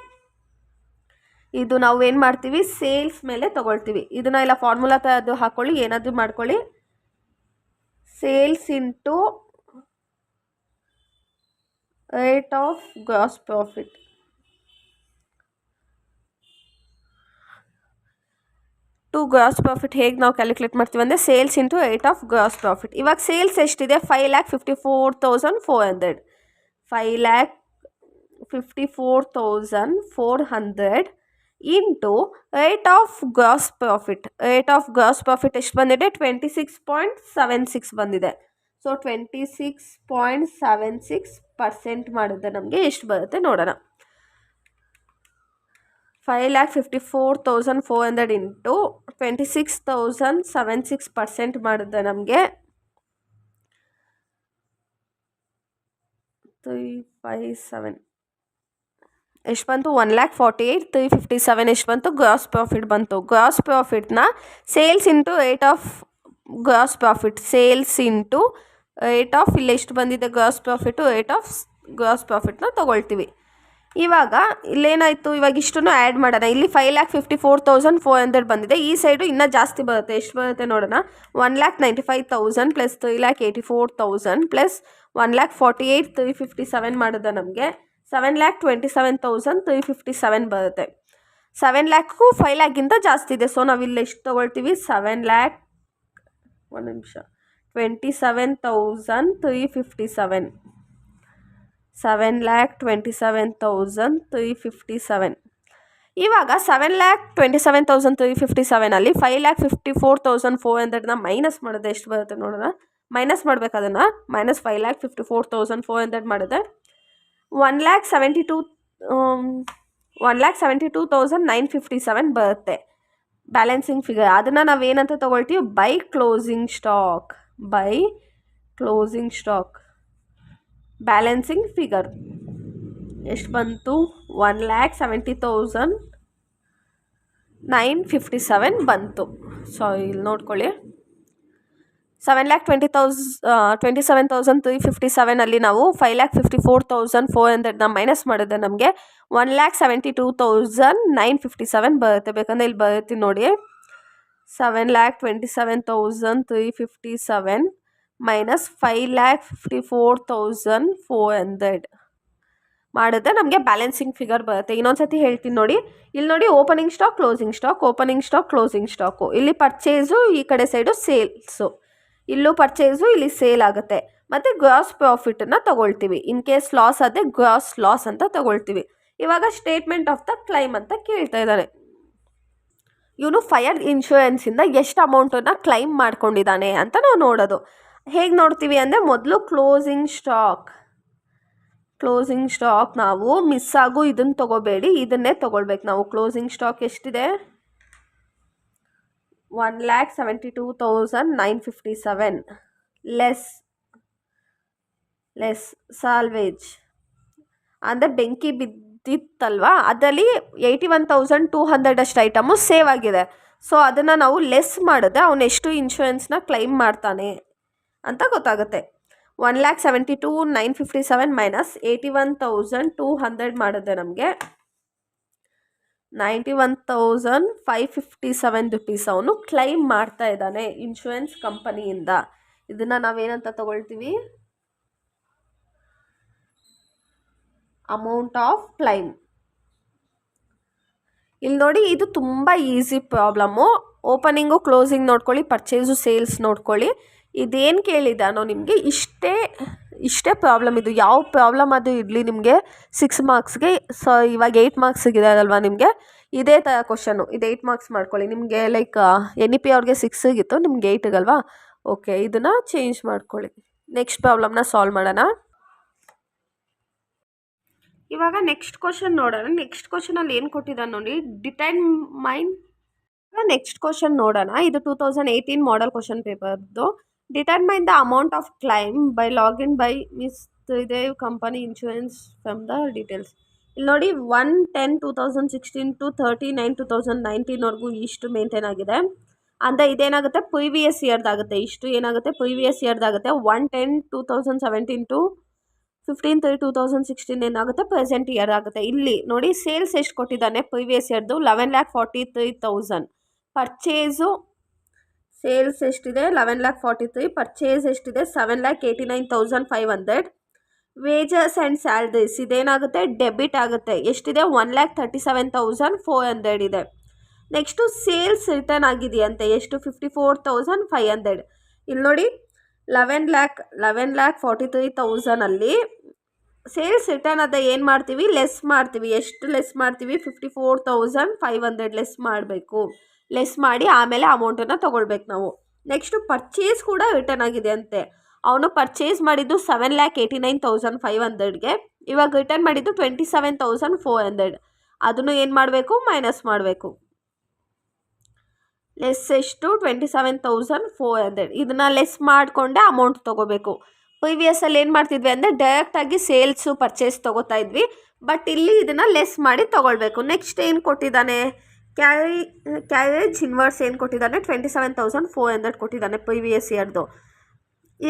ಇದು ನಾವು ಏನು ಮಾಡ್ತೀವಿ? ಸೇಲ್ಸ್ ಮೇಲೆ ತೊಗೊಳ್ತೀವಿ. ಇದನ್ನು ಇಲ್ಲ ಫಾರ್ಮುಲಾ ಅದು ಹಾಕ್ಕೊಳ್ಳಿ, ಏನಾದರೂ ಮಾಡ್ಕೊಳ್ಳಿ. Sales into rate of gross profit. To gross profit ಹೇಗೆ ನಾವು ಕ್ಯಾಲ್ಕುಲೇಟ್ ಮಾಡ್ತೀವಿ ಅಂದರೆ sales into rate of gross profit. ಇವಾಗ ಸೇಲ್ಸ್ ಎಷ್ಟಿದೆ? 5,54,400. 5,54,400 into rate of gross profit. Rate of gross profit ಎಷ್ಟು ಬಂದಿದೆ? 26.76 ಬಂದಿದೆ. ಸೊ 26.76% ಮಾಡಿದ್ರೆ ನಮಗೆ ಎಷ್ಟು ಬರುತ್ತೆ ನೋಡೋಣ. 5,54,400 ಇಂಟು 26,076% ಮಾಡಿದ್ರೆ ನಮಗೆ 357 ಎಷ್ಟು ಬಂತು? 1,48,357 ಎಷ್ಟು ಬಂತು? ಗ್ರಾಸ್ ಪ್ರಾಫಿಟ್ ಬಂತು. ಗ್ರಾಸ್ ಪ್ರಾಫಿಟ್ನ sales into rate of gross profit. Sales into rate of ಇಲ್ಲಿ ಎಷ್ಟು ಬಂದಿದೆ gross profit? Rate of gross ಪ್ರಾಫಿಟ್ನ ತೊಗೊಳ್ತೀವಿ. ಇವಾಗ ಇಲ್ಲೇನಾಯಿತು? ಇವಾಗ ಇಷ್ಟನ್ನು ಆ್ಯಡ್ ಮಾಡೋಣ. ಇಲ್ಲಿ 5,54,400 ಬಂದಿದೆ. ಈ ಸೈಡು ಇನ್ನೂ ಜಾಸ್ತಿ ಬರುತ್ತೆ. ಎಷ್ಟು ಬರುತ್ತೆ ನೋಡೋಣ. 1,95,000 ಪ್ಲಸ್ 3,84,000 ಪ್ಲಸ್ 1,48,357 ಮಾಡಿದ್ರೆ ನಮಗೆ 7,27,357 ಬರುತ್ತೆ. 7 ಲ್ಯಾಕ್ಗೂ 5 ಲ್ಯಾಕ್ಗಿಂತ ಜಾಸ್ತಿ ಇದೆ. ಸೊ ನಾವಿಲ್ಲಿ ಎಷ್ಟು ತೊಗೊಳ್ತೀವಿ? 7,27,357. 7,27,357. ಇವಾಗ 7,27,357 5,54,400ನ ಮೈನಸ್ ಮಾಡಿದ್ರೆ ಎಷ್ಟು ಬರುತ್ತೆ ನೋಡೋಣ. ಮೈನಸ್ ಮಾಡಬೇಕು. ಅದನ್ನು ಮೈನಸ್ 5,54,400 ಮಾಡಿದ್ರೆ 1,72,957 ಬರುತ್ತೆ ಬ್ಯಾಲೆನ್ಸಿಂಗ್ ಫಿಗರ್. ಅದನ್ನು ನಾವೇನಂತ ತೊಗೊಳ್ತೀವಿ? By closing stock. Balancing figure ಎಷ್ಟು ಬಂತು? 1,70,957 ಬಂತು. ಸೊ ಇಲ್ಲಿ ನೋಡ್ಕೊಳ್ಳಿ. 7,27,357 ನಾವು 5,54,400ನ ಮೈನಸ್ ಮಾಡಿದ್ರೆ ನಮಗೆ 1,72,957 ಬರುತ್ತೆ. ಬೇಕಂದರೆ ಇಲ್ಲಿ ಬರುತ್ತೆ ನೋಡಿ. 7,27,357 ಮೈನಸ್ 5,54,400 ಮಾಡಿದ್ರೆ ನಮಗೆ ಬ್ಯಾಲೆನ್ಸಿಂಗ್ ಫಿಗರ್ ಬರುತ್ತೆ. ಇನ್ನೊಂದ್ಸತಿ ಹೇಳ್ತೀನಿ ನೋಡಿ. ಇಲ್ಲಿ ನೋಡಿ, ಓಪನಿಂಗ್ ಸ್ಟಾಕ್, ಕ್ಲೋಸಿಂಗ್ ಸ್ಟಾಕು. ಇಲ್ಲಿ ಪರ್ಚೇಸು, ಈ ಕಡೆ ಸೈಡು ಸೇಲ್ಸು. ಇಲ್ಲೂ ಪರ್ಚೇಸು, ಇಲ್ಲಿ ಸೇಲ್ ಆಗುತ್ತೆ. ಮತ್ತು ಗ್ರಾಸ್ ಪ್ರಾಫಿಟನ್ನು ತೊಗೊಳ್ತೀವಿ. ಇನ್ ಕೇಸ್ ಲಾಸ್ ಆದರೆ ಗ್ರಾಸ್ ಲಾಸ್ ಅಂತ ತೊಗೊಳ್ತೀವಿ. ಇವಾಗ ಸ್ಟೇಟ್ಮೆಂಟ್ ಆಫ್ ದ ಕ್ಲೈಮ್ ಅಂತ ಕೇಳ್ತಾ ಇದ್ದಾನೆ. ಇವನು ಫೈರ್ ಇನ್ಶೂರೆನ್ಸಿಂದ ಎಷ್ಟು ಅಮೌಂಟನ್ನು ಕ್ಲೈಮ್ ಮಾಡ್ಕೊಂಡಿದ್ದಾನೆ ಅಂತ ನಾವು ನೋಡೋದು. ಹೇಗೆ ನೋಡ್ತೀವಿ ಅಂದರೆ ಮೊದಲು ಕ್ಲೋಸಿಂಗ್ ಸ್ಟಾಕ್ ನಾವು ಮಿಸ್ ಆಗು ಇದನ್ನು ತೊಗೋಬೇಡಿ, ಇದನ್ನೇ ತೊಗೊಳ್ಬೇಕು ನಾವು. ಕ್ಲೋಸಿಂಗ್ ಸ್ಟಾಕ್ ಎಷ್ಟಿದೆ? 1,72,957 ಲೆಸ್ ಸಾಲ್ವೇಜ್ ಅಂದರೆ ಬೆಂಕಿ ಬಿದ್ದಿತ್ತಲ್ವ, ಅದರಲ್ಲಿ 81,200 ಅಷ್ಟು ಐಟಮು ಸೇವ್ ಆಗಿದೆ. ಸೊ ಅದನ್ನು ನಾವು ಲೆಸ್ ಮಾಡಿದ್ರೆ ಅವನು ಎಷ್ಟು ಇನ್ಶೂರೆನ್ಸ್ನ ಕ್ಲೈಮ್ ಮಾಡ್ತಾನೆ ಅಂತ ಗೊತ್ತಾಗುತ್ತೆ. 1,72,957 ಮೈನಸ್ 81,200 ಮಾಡಿದ್ರೆ ನಮಗೆ 91,557 ರುಪೀಸ್ ಅವನು ಕ್ಲೈಮ್ ಮಾಡ್ತಾ ಇದ್ದಾನೆ ಇನ್ಶೂರೆನ್ಸ್ ಕಂಪನಿಯಿಂದ. ಇದನ್ನು ನಾವೇನಂತ ತಗೊಳ್ತೀವಿ? Amount of claim. ಇಲ್ಲಿ ನೋಡಿ, ಇದು ತುಂಬ ಈಸಿ ಪ್ರಾಬ್ಲಮ್ಮು. ಓಪನಿಂಗು ಕ್ಲೋಸಿಂಗ್ ನೋಡ್ಕೊಳ್ಳಿ, ಪರ್ಚೇಸು ಸೇಲ್ಸ್ ನೋಡ್ಕೊಳ್ಳಿ. ಇದೇನು ಕೇಳಿದಾನೋ ನಿಮಗೆ ಇಷ್ಟೇ ಪ್ರಾಬ್ಲಮ್. ಇದು ಯಾವ ಪ್ರಾಬ್ಲಮ್ ಅದು ಇರಲಿ ನಿಮಗೆ 6 ಮಾರ್ಕ್ಸ್ಗೆ, ಇವಾಗ 8 ಮಾರ್ಕ್ಸಿಗಿದೆ ಅಲ್ವಾ ನಿಮಗೆ, ಇದೇ ಥರ ಕ್ವಶನು. ಇದು 8 ಮಾರ್ಕ್ಸ್ ಮಾಡ್ಕೊಳ್ಳಿ. ನಿಮಗೆ ಲೈಕ್ NEP ಅವ್ರಿಗೆ 6 ನಿಮ್ಗೆ 8 ಅಲ್ವಾ? ಓಕೆ, ಇದನ್ನು ಚೇಂಜ್ ಮಾಡ್ಕೊಳ್ಳಿ. ನೆಕ್ಸ್ಟ್ ಪ್ರಾಬ್ಲಮ್ನ ಸಾಲ್ವ್ ಮಾಡೋಣ. ಇವಾಗ ನೆಕ್ಸ್ಟ್ ಕ್ವಶನ್ ನೋಡೋಣ. ನೆಕ್ಸ್ಟ್ ಕ್ವಶನಲ್ಲಿ ಏನು ಕೊಟ್ಟಿದ್ದಾನೆ ನೋಡಿ, ನೆಕ್ಸ್ಟ್ ಕ್ವಶನ್ ನೋಡೋಣ. ಇದು 2018 ಮಾಡೆಲ್ ಕ್ವಶನ್ ಪೇಪರ್ದು. Determine the amount of claim by login by miss Tridev company insurance from the details. ಇಲ್ಲಿ ನೋಡಿ 1/10/2016 to 30/9/2019ವರೆಗೂ ಇಷ್ಟು ಮೇಂಟೈನ್ ಆಗಿದೆ. ಅಂದರೆ ಇದೇನಾಗುತ್ತೆ, ಪ್ರಿವಿಯಸ್ ಇಯರ್ದಾಗುತ್ತೆ. ಇಷ್ಟು ಏನಾಗುತ್ತೆ, ಪ್ರಿವಿಯಸ್ ಇಯರ್ದಾಗುತ್ತೆ. 1/10/2017 to 15/3/2016 ಏನಾಗುತ್ತೆ, ಪ್ರೆಸೆಂಟ್ ಇಯರ್ ಆಗುತ್ತೆ. ಇಲ್ಲಿ ನೋಡಿ ಸೇಲ್ಸ್ ಎಷ್ಟು ಕೊಟ್ಟಿದ್ದಾನೆ ಪ್ರಿವಿಯಸ್ ಇಯರ್ದು, 11,43,000. ಪರ್ಚೇಸು ಸೇಲ್ಸ್ ಎಷ್ಟಿದೆ, 11,43,000. ಪರ್ಚೇಸ್ ಎಷ್ಟಿದೆ, 7,89,500. ವೇಜಸ್ ಆ್ಯಂಡ್ ಸ್ಯಾಲ್ರೀಸ್ ಇದೇನಾಗುತ್ತೆ, ಡೆಬಿಟ್ ಆಗುತ್ತೆ. ಎಷ್ಟಿದೆ, 1,37,400 ಇದೆ. ನೆಕ್ಸ್ಟು ಸೇಲ್ಸ್ ರಿಟರ್ನ್ ಆಗಿದೆಯಂತೆ, ಎಷ್ಟು, 54,500. ಇಲ್ಲಿ ನೋಡಿ 11,43,000 ಸೇಲ್ಸ್ ರಿಟರ್ನ್ ಅದ ಏನು ಮಾಡ್ತೀವಿ, ಲೆಸ್ ಮಾಡ್ತೀವಿ. ಎಷ್ಟು ಲೆಸ್ ಮಾಡ್ತೀವಿ, 54,500 ಲೆಸ್ ಮಾಡಬೇಕು. ಲೆಸ್ ಮಾಡಿ ಆಮೇಲೆ ಅಮೌಂಟನ್ನು ತೊಗೊಳ್ಬೇಕು ನಾವು. ನೆಕ್ಸ್ಟು ಪರ್ಚೇಸ್ ಕೂಡ ರಿಟರ್ನ್ ಆಗಿದೆ ಅಂತೆ. ಅವನು ಪರ್ಚೇಸ್ ಮಾಡಿದ್ದು 7,89,500ಗೆ, ಇವಾಗ ರಿಟರ್ನ್ ಮಾಡಿದ್ದು 27,400. ಅದನ್ನು ಏನು ಮಾಡಬೇಕು, ಮೈನಸ್ ಮಾಡಬೇಕು. ಲೆಸ್ ಎಷ್ಟು, 27,400. ಇದನ್ನು ಲೆಸ್ ಮಾಡಿಕೊಂಡೆ ಅಮೌಂಟ್ ತೊಗೋಬೇಕು. ಪ್ರಿವಿಯಸಲ್ಲಿ ಏನು ಮಾಡ್ತಿದ್ವಿ ಅಂದರೆ ಡೈರೆಕ್ಟಾಗಿ ಸೇಲ್ಸು ಪರ್ಚೇಸ್ ತೊಗೋತಾ ಇದ್ವಿ, ಬಟ್ ಇಲ್ಲಿ ಇದನ್ನು ಲೆಸ್ ಮಾಡಿ ತೊಗೊಳ್ಬೇಕು. ನೆಕ್ಸ್ಟ್ ಏನು ಕೊಟ್ಟಿದ್ದಾನೆ, ಕ್ಯಾರೇಜ್ ಇನ್ವರ್ಸ್ ಏನು ಕೊಟ್ಟಿದ್ದಾನೆ, 27,400 ಕೊಟ್ಟಿದ್ದಾನೆ ಪ್ರಿವಿಯಸ್ ಇಯರ್ದು.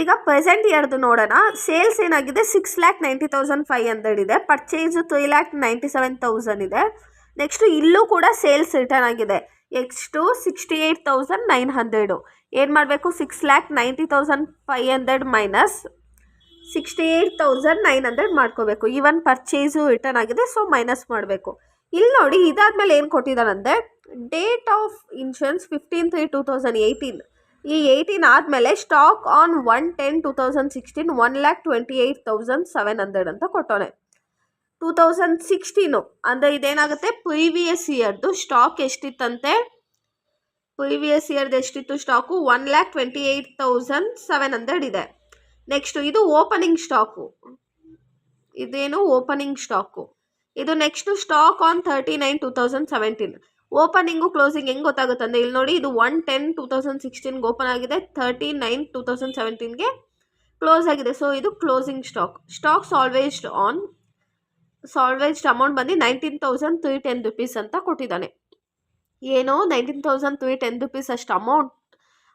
ಈಗ ಪ್ರೆಸೆಂಟ್ ಇಯರ್ದು ನೋಡೋಣ. ಸೇಲ್ಸ್ ಏನಾಗಿದೆ, 6,90,500 ಇದೆ. ಪರ್ಚೇಸು 3,97,000 ಇದೆ. ನೆಕ್ಸ್ಟು ಇಲ್ಲೂ ಕೂಡ ಸೇಲ್ಸ್ ರಿಟರ್ನ್ ಆಗಿದೆ. ಎಷ್ಟು, 68,900. ಏನು ಮಾಡಬೇಕು, 6,90,500 ಮೈನಸ್ 68,900 ಮಾಡ್ಕೋಬೇಕು. ಈವನ್ ಪರ್ಚೇಸು ರಿಟರ್ನ್ ಆಗಿದೆ, ಸೊ ಮೈನಸ್ ಮಾಡಬೇಕು. ಇಲ್ಲಿ ನೋಡಿ, ಇದಾದಮೇಲೆ ಏನು ಕೊಟ್ಟಿದ್ದಾನಂದರೆ ಡೇಟ್ ಆಫ್ ಇನ್ಶೂರೆನ್ಸ್ 15/3/2018. ಈ 18 ಆದಮೇಲೆ ಸ್ಟಾಕ್ ಆನ್ 1/10/2016 1,28,700 ಅಂತ ಕೊಟ್ಟವನೆ. 2016 ಅಂದರೆ ಇದೇನಾಗುತ್ತೆ, ಪ್ರಿವಿಯಸ್ ಇಯರ್ದು ಸ್ಟಾಕ್ ಎಷ್ಟಿತ್ತಂತೆ, ಪ್ರಿವಿಯಸ್ ಇಯರ್ದು ಎಷ್ಟಿತ್ತು ಸ್ಟಾಕು, 1,28,700 ಇದೆ. ನೆಕ್ಸ್ಟು ಇದು ಓಪನಿಂಗ್ ಸ್ಟಾಕು, ಇದೇನು ಓಪನಿಂಗ್ ಸ್ಟಾಕು. ಇದು next stock on 30/9/2017. Opening closing ಹೆಂಗೆ ಗೊತ್ತಾಗುತ್ತೆ ಅಂದರೆ ಇಲ್ಲಿ ನೋಡಿ, ಇದು 1/10/2016ಗೆ ಓಪನ್ ಆಗಿದೆ, 30/9/2017ಗೆ ಕ್ಲೋಸ್ ಆಗಿದೆ. ಸೊ ಇದು closing stock. Stock salvaged amount ಬಂದು 19,310 ರುಪೀಸ್ ಅಂತ ಕೊಟ್ಟಿದ್ದಾನೆ. ಏನೋ 19,310 ರುಪೀಸ್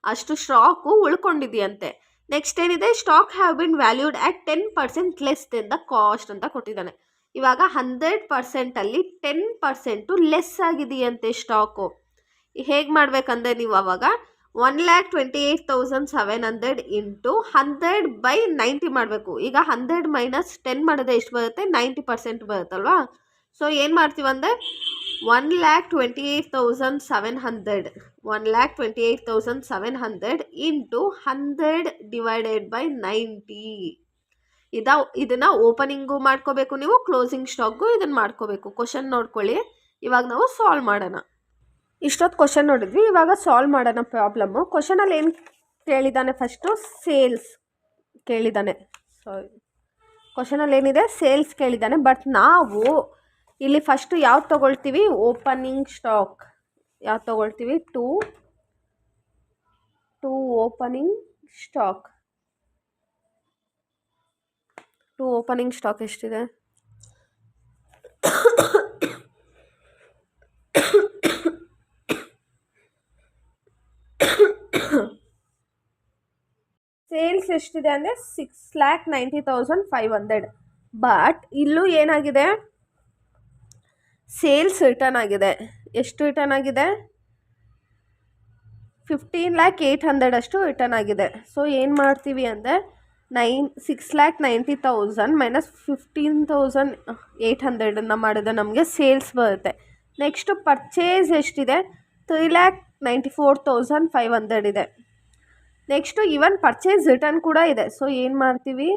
ಅಷ್ಟು ಸ್ಟಾಕು ಉಳ್ಕೊಂಡಿದೆಯಂತೆ. ನೆಕ್ಸ್ಟ್ ಏನಿದೆ, stock have been valued at 10% less than the cost ಅಂತ ಕೊಟ್ಟಿದ್ದಾನೆ. ಇವಾಗ 100%ಅಲ್ಲಿ 10% ಲೆಸ್ ಆಗಿದೆಯಂತೆ ಸ್ಟಾಕು. ಹೇಗೆ ಮಾಡಬೇಕಂದ್ರೆ ನೀವು ಅವಾಗ 1,28,700 ಇಂಟು 100/90 ಮಾಡಬೇಕು. ಈಗ 100 ಮೈನಸ್ 10 ಮಾಡಿದ್ರೆ ಎಷ್ಟು ಬರುತ್ತೆ, 90% ಬರುತ್ತಲ್ವಾ. ಸೊ ಏನು ಮಾಡ್ತೀವಂದರೆ 1,28,700 1,28,700 ಇಂಟು 100 ಡಿವೈಡೆಡ್ ಬೈ 90. ಇದನ್ನು ಓಪನಿಂಗು ಮಾಡ್ಕೋಬೇಕು, ನೀವು ಕ್ಲೋಸಿಂಗ್ ಸ್ಟಾಕ್ಗೂ ಇದನ್ನು ಮಾಡ್ಕೋಬೇಕು. ಕ್ವಶನ್ ನೋಡ್ಕೊಳ್ಳಿ. ಇವಾಗ ನಾವು ಸಾಲ್ವ್ ಮಾಡೋಣ. ಇಷ್ಟೊತ್ತು ಕ್ವಶನ್ ನೋಡಿದ್ವಿ, ಇವಾಗ ಸಾಲ್ವ್ ಮಾಡೋಣ ಪ್ರಾಬ್ಲಮ್ಮು. ಕ್ವಶನಲ್ಲಿ ಏನು ಕೇಳಿದ್ದಾನೆ? First sales ಕೇಳಿದ್ದಾನೆ. ಕ್ವಶನಲ್ಲಿ ಏನಿದೆ? ಸೇಲ್ಸ್ ಕೇಳಿದ್ದಾನೆ. ಬಟ್ ನಾವು ಇಲ್ಲಿ ಫಸ್ಟು ಯಾವ್ದು ತೊಗೊಳ್ತೀವಿ? Opening stock. ಯಾವ್ದು ತೊಗೊಳ್ತೀವಿ? To opening stock. Opening stock ಎಷ್ಟಿದೆ? ಸೇಲ್ಸ್ ಎಷ್ಟಿದೆ ಅಂದರೆ 6,90,500. ಬಟ್ ಇಲ್ಲೂ ಏನಾಗಿದೆ? ಸೇಲ್ಸ್ ರಿಟರ್ನ್ ಆಗಿದೆ. ಎಷ್ಟು ರಿಟರ್ನ್ ಆಗಿದೆ? 15,08,000 ಅಷ್ಟು ರಿಟರ್ನ್ ಆಗಿದೆ. ಸೊ ಏನು ಮಾಡ್ತೀವಿ ಅಂದರೆ 6,90,000 ಮೈನಸ್ 15,800 ಮಾಡಿದ್ರೆ ನಮಗೆ ಸೇಲ್ಸ್ ಬರುತ್ತೆ. ನೆಕ್ಸ್ಟು ಪರ್ಚೇಸ್ ಎಷ್ಟಿದೆ? 3,94,500 ಇದೆ. ನೆಕ್ಸ್ಟು ಈವನ್ ಪರ್ಚೇಸ್ ರಿಟರ್ನ್ ಕೂಡ ಇದೆ. ಸೊ ಏನು ಮಾಡ್ತೀವಿ?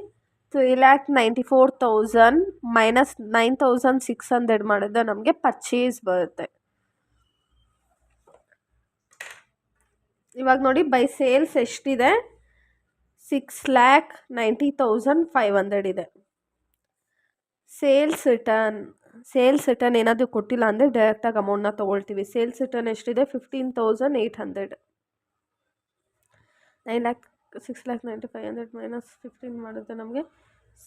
3,94,000 ಮೈನಸ್ 9,600 ಮಾಡಿದ್ರೆ ನಮಗೆ ಪರ್ಚೇಸ್ ಬರುತ್ತೆ. ಇವಾಗ ನೋಡಿ, ಬೈ ಸೇಲ್ಸ್ ಎಷ್ಟಿದೆ? 6,90,500 ಇದೆ. ಸೇಲ್ಸ್ ರಿಟರ್ನ್ ಏನಾದರೂ ಕೊಟ್ಟಿಲ್ಲ ಅಂದರೆ ಡೈರೆಕ್ಟಾಗಿ ಅಮೌಂಟ್ನ ತೊಗೊಳ್ತೀವಿ. ಸೇಲ್ಸ್ ರಿಟರ್ನ್ ಎಷ್ಟಿದೆ? 15,800. 6,90,500 ಮೈನಸ್ 15 ಮಾಡಿದ್ರೆ ನಮಗೆ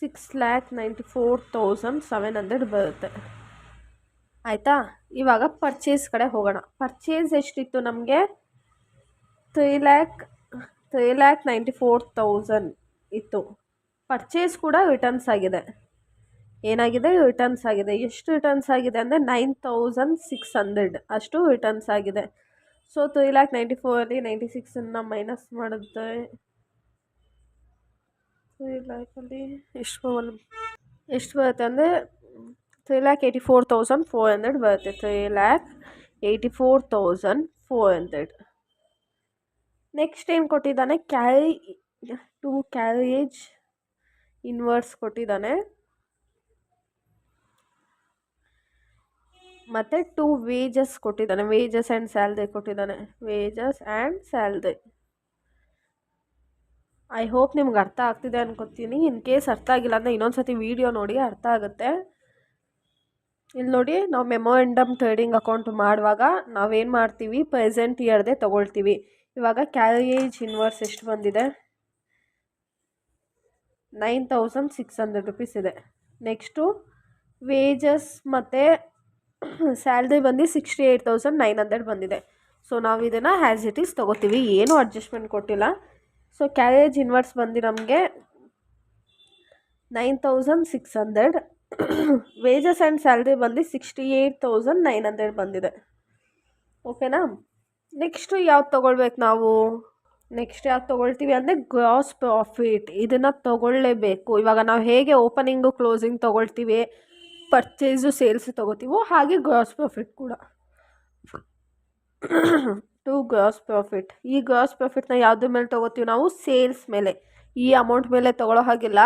6,94,700 ಬರುತ್ತೆ. ಆಯಿತಾ? ಇವಾಗ ಪರ್ಚೇಸ್ ಕಡೆ ಹೋಗೋಣ. ಪರ್ಚೇಸ್ ಎಷ್ಟಿತ್ತು ನಮಗೆ? 3,94,000 ಇತ್ತು. ಪರ್ಚೇಸ್ ಕೂಡ ರಿಟರ್ನ್ಸ್ ಆಗಿದೆ. ಏನಾಗಿದೆ? ರಿಟರ್ನ್ಸ್ ಆಗಿದೆ. ಎಷ್ಟು ರಿಟರ್ನ್ಸ್ ಆಗಿದೆ ಅಂದರೆ 9,600 ಅಷ್ಟು ರಿಟರ್ನ್ಸ್ ಆಗಿದೆ. ಸೊ 3,94,000 96 ಮೈನಸ್ ಮಾಡಿದ್ರೆ 3,00,000 ಎಷ್ಟು ಬರುತ್ತೆ ಅಂದರೆ 3,84,400 ಬರುತ್ತೆ. 3,84,400. ನೆಕ್ಸ್ಟ್ ಏನು ಕೊಟ್ಟಿದ್ದಾನೆ? ಕ್ಯಾರಿಯೇಜ್ ಇನ್ವರ್ಸ್ ಕೊಟ್ಟಿದ್ದಾನೆ. ಮತ್ತು 2 ವೇಜಸ್ ಕೊಟ್ಟಿದ್ದಾನೆ. ವೇಜಸ್ ಆ್ಯಂಡ್ ಸ್ಯಾಲ್ರಿ ಕೊಟ್ಟಿದ್ದಾನೆ. Wages and salary. I hope ನಿಮ್ಗೆ ಅರ್ಥ ಆಗ್ತಿದೆ ಅನ್ಕೋತೀನಿ. ಇನ್ ಕೇಸ್ ಅರ್ಥ ಆಗಿಲ್ಲ ಅಂದರೆ ಇನ್ನೊಂದು ಸತಿ ವೀಡಿಯೋ ನೋಡಿ, ಅರ್ಥ ಆಗುತ್ತೆ. ಇಲ್ಲಿ ನೋಡಿ, ನಾವು ಮೆಮೊರಂಡಮ್ ಟ್ರೇಡಿಂಗ್ ಅಕೌಂಟ್ ಮಾಡುವಾಗ ನಾವೇನು ಮಾಡ್ತೀವಿ? ಪ್ರೆಸೆಂಟ್ ಇಯರ್ದೇ ತೊಗೊಳ್ತೀವಿ. ಇವಾಗ ಕ್ಯಾರಿಯೇಜ್ ಇನ್ವರ್ಸ್ ಎಷ್ಟು ಬಂದಿದೆ? 9,600 ರುಪೀಸ್ ಇದೆ. ನೆಕ್ಸ್ಟು ವೇಜಸ್ ಮತ್ತು ಸ್ಯಾಲ್ರಿ ಬಂದು 68,900 ಬಂದಿದೆ. ಸೊ ನಾವು ಇದನ್ನು ಆ್ಯಸ್ ಇಟ್ ಈಸ್ ತೊಗೋತೀವಿ, ಏನೂ ಅಡ್ಜಸ್ಟ್ಮೆಂಟ್ ಕೊಟ್ಟಿಲ್ಲ. ಸೊ ಕ್ಯಾರಿಯೇಜ್ ಇನ್ವರ್ಸ್ ಬಂದು ನಮಗೆ 9,600. ವೇಜಸ್ ಆ್ಯಂಡ್ ಸ್ಯಾಲ್ರಿ ಬಂದು 68,900 ಬಂದಿದೆ. ಓಕೆನಾ? ನೆಕ್ಸ್ಟು ಯಾವ್ದು ತೊಗೊಳ್ಬೇಕು ನಾವು? ನೆಕ್ಸ್ಟ್ ಯಾವ್ದು ತೊಗೊಳ್ತೀವಿ ಅಂದರೆ ಗ್ರಾಸ್ ಪ್ರಾಫಿಟ್. ಇದನ್ನು ತೊಗೊಳ್ಳೇಬೇಕು. ಇವಾಗ ನಾವು ಹೇಗೆ ಓಪನಿಂಗು ಕ್ಲೋಸಿಂಗ್ ತೊಗೊಳ್ತೀವಿ, ಪರ್ಚೇಸು ಸೇಲ್ಸು ತೊಗೋತೀವೋ ಹಾಗೆ ಗ್ರಾಸ್ ಪ್ರಾಫಿಟ್ ಕೂಡ. Gross profit. ಈ ಗ್ರಾಸ್ ಪ್ರಾಫಿಟ್ನ ಯಾವುದ್ರ ಮೇಲೆ ತೊಗೋತೀವಿ ನಾವು? ಸೇಲ್ಸ್ ಮೇಲೆ. ಈ ಅಮೌಂಟ್ ಮೇಲೆ ತೊಗೊಳ್ಳೋ ಹಾಗಿಲ್ಲ.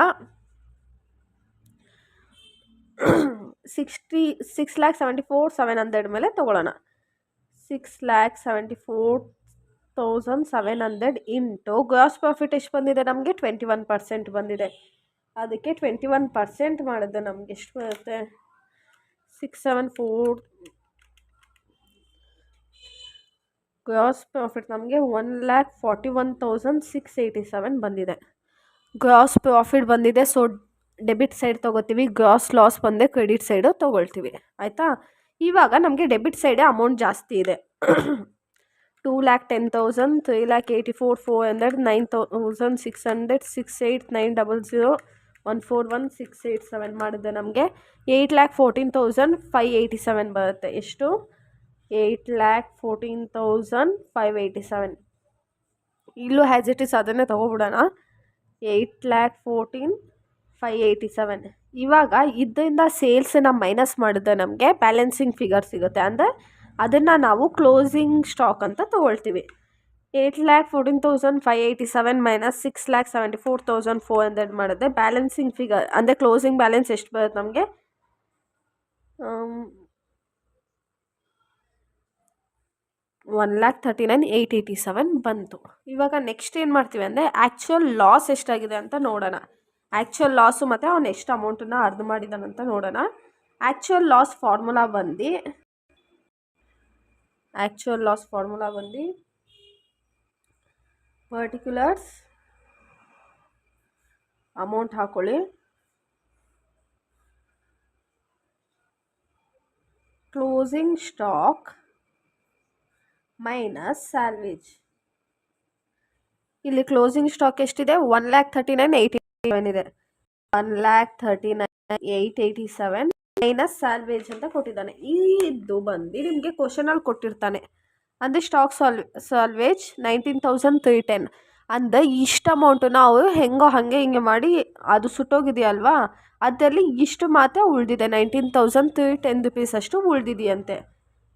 6,74,700 ಮೇಲೆ ತೊಗೊಳ್ಳೋಣ. 6,74,700 ಇಂಟು ಗ್ರಾಸ್ ಪ್ರಾಫಿಟ್ ಎಷ್ಟು ಬಂದಿದೆ ನಮಗೆ? 21% ಬಂದಿದೆ. ಅದಕ್ಕೆ 21% ಮಾಡಿದ್ರೆ ನಮ್ಗೆ ಎಷ್ಟು ಬರುತ್ತೆ? 674. ಗ್ರಾಸ್ ಪ್ರಾಫಿಟ್ ನಮಗೆ 1,41,687 ಬಂದಿದೆ. ಗ್ರಾಸ್ ಪ್ರಾಫಿಟ್ ಬಂದಿದೆ. ಸೊ ಡೆಬಿಟ್ ಸೈಡ್ ತೊಗೋತೀವಿ. ಗ್ರಾಸ್ ಲಾಸ್ ಬಂದೆ ಕ್ರೆಡಿಟ್ ಸೈಡು ತೊಗೊಳ್ತೀವಿ. ಆಯಿತಾ? ಇವಾಗ ನಮಗೆ ಡೆಬಿಟ್ ಸೈಡೇ ಅಮೌಂಟ್ ಜಾಸ್ತಿ ಇದೆ. 2,10,000, 3,84,400, 9,600, 6,89,00, 141,687 ಮಾಡಿದ್ರೆ ನಮಗೆ 8,14,587 ಬರುತ್ತೆ. ಎಷ್ಟು? 8,14,587. ಇಲ್ಲೂ ಹ್ಯಾಸ್ ಇಟ್ ಇಸ್ ಅದನ್ನೇ ತೊಗೊಬಿಡೋಣ. 8,14,587. ಇವಾಗ ಇದರಿಂದ ಸೇಲ್ಸನ್ನು ಮೈನಸ್ ಮಾಡಿದ್ರೆ ನಮಗೆ ಬ್ಯಾಲೆನ್ಸಿಂಗ್ ಫಿಗರ್ ಸಿಗುತ್ತೆ. ಅಂದರೆ ಅದನ್ನು ನಾವು ಕ್ಲೋಸಿಂಗ್ ಸ್ಟಾಕ್ ಅಂತ ತೊಗೊಳ್ತೀವಿ. 8,14,587 ಮೈನಸ್ 6,74,400 ಮಾಡಿದ್ರೆ ಬ್ಯಾಲೆನ್ಸಿಂಗ್ ಫಿಗರ್ ಅಂದರೆ ಕ್ಲೋಸಿಂಗ್ ಬ್ಯಾಲೆನ್ಸ್ ಎಷ್ಟು ಬರುತ್ತೆ ನಮಗೆ? 1,39,887 ಬಂತು. ಇವಾಗ ನೆಕ್ಸ್ಟ್ ಏನು ಮಾಡ್ತೀವಿ ಅಂದರೆ ಆ್ಯಕ್ಚುಯಲ್ ಲಾಸ್ ಎಷ್ಟಾಗಿದೆ ಅಂತ ನೋಡೋಣ. ಆ್ಯಕ್ಚುಯಲ್ ಲಾಸು ಮತ್ತು ಅವನು ಎಷ್ಟು ಅಮೌಂಟನ್ನು ಅರ್ಧ ಮಾಡಿದಾನಂತ ನೋಡೋಣ. ಆ್ಯಕ್ಚುಯಲ್ ಲಾಸ್ ಫಾರ್ಮುಲಾ ಬಂದು ಪರ್ಟಿಕ್ಯುಲರ್ಸ್ ಅಮೌಂಟ್ ಹಾಕೊಳ್ಳಿ, ಕ್ಲೋಸಿಂಗ್ ಸ್ಟಾಕ್ ಮೈನಸ್ ಸ್ಯಾಲ್ವೇಜ್. ಇಲ್ಲಿ ಕ್ಲೋಸಿಂಗ್ ಸ್ಟಾಕ್ ಎಷ್ಟಿದೆ? 1,39,887 ಇದೆ. 1,39,887 ಮೈನಸ್ ಸ್ಯಾಲ್ವೇಜ್ ಅಂತ ಕೊಟ್ಟಿದ್ದಾನೆ. ಇದು ಬಂದು ನಿಮಗೆ ಕ್ವಶನಲ್ಲಿ ಕೊಟ್ಟಿರ್ತಾನೆ. ಅಂದರೆ ಸ್ಟಾಕ್ ಸಾಲ್ವೇಜ್ 19,310 ಅಂದರೆ ಇಷ್ಟು ಅಮೌಂಟು ನಾವು ಹೆಂಗೋ ಹಿಂಗೆ ಮಾಡಿ ಅದು ಸುಟ್ಟೋಗಿದೆಯಲ್ವಾ, ಅದರಲ್ಲಿ ಇಷ್ಟು ಮಾತ್ರ ಉಳಿದಿದೆ. 19,310 ರುಪೀಸ್ ಅಷ್ಟು ಉಳಿದಿದೆಯಂತೆ.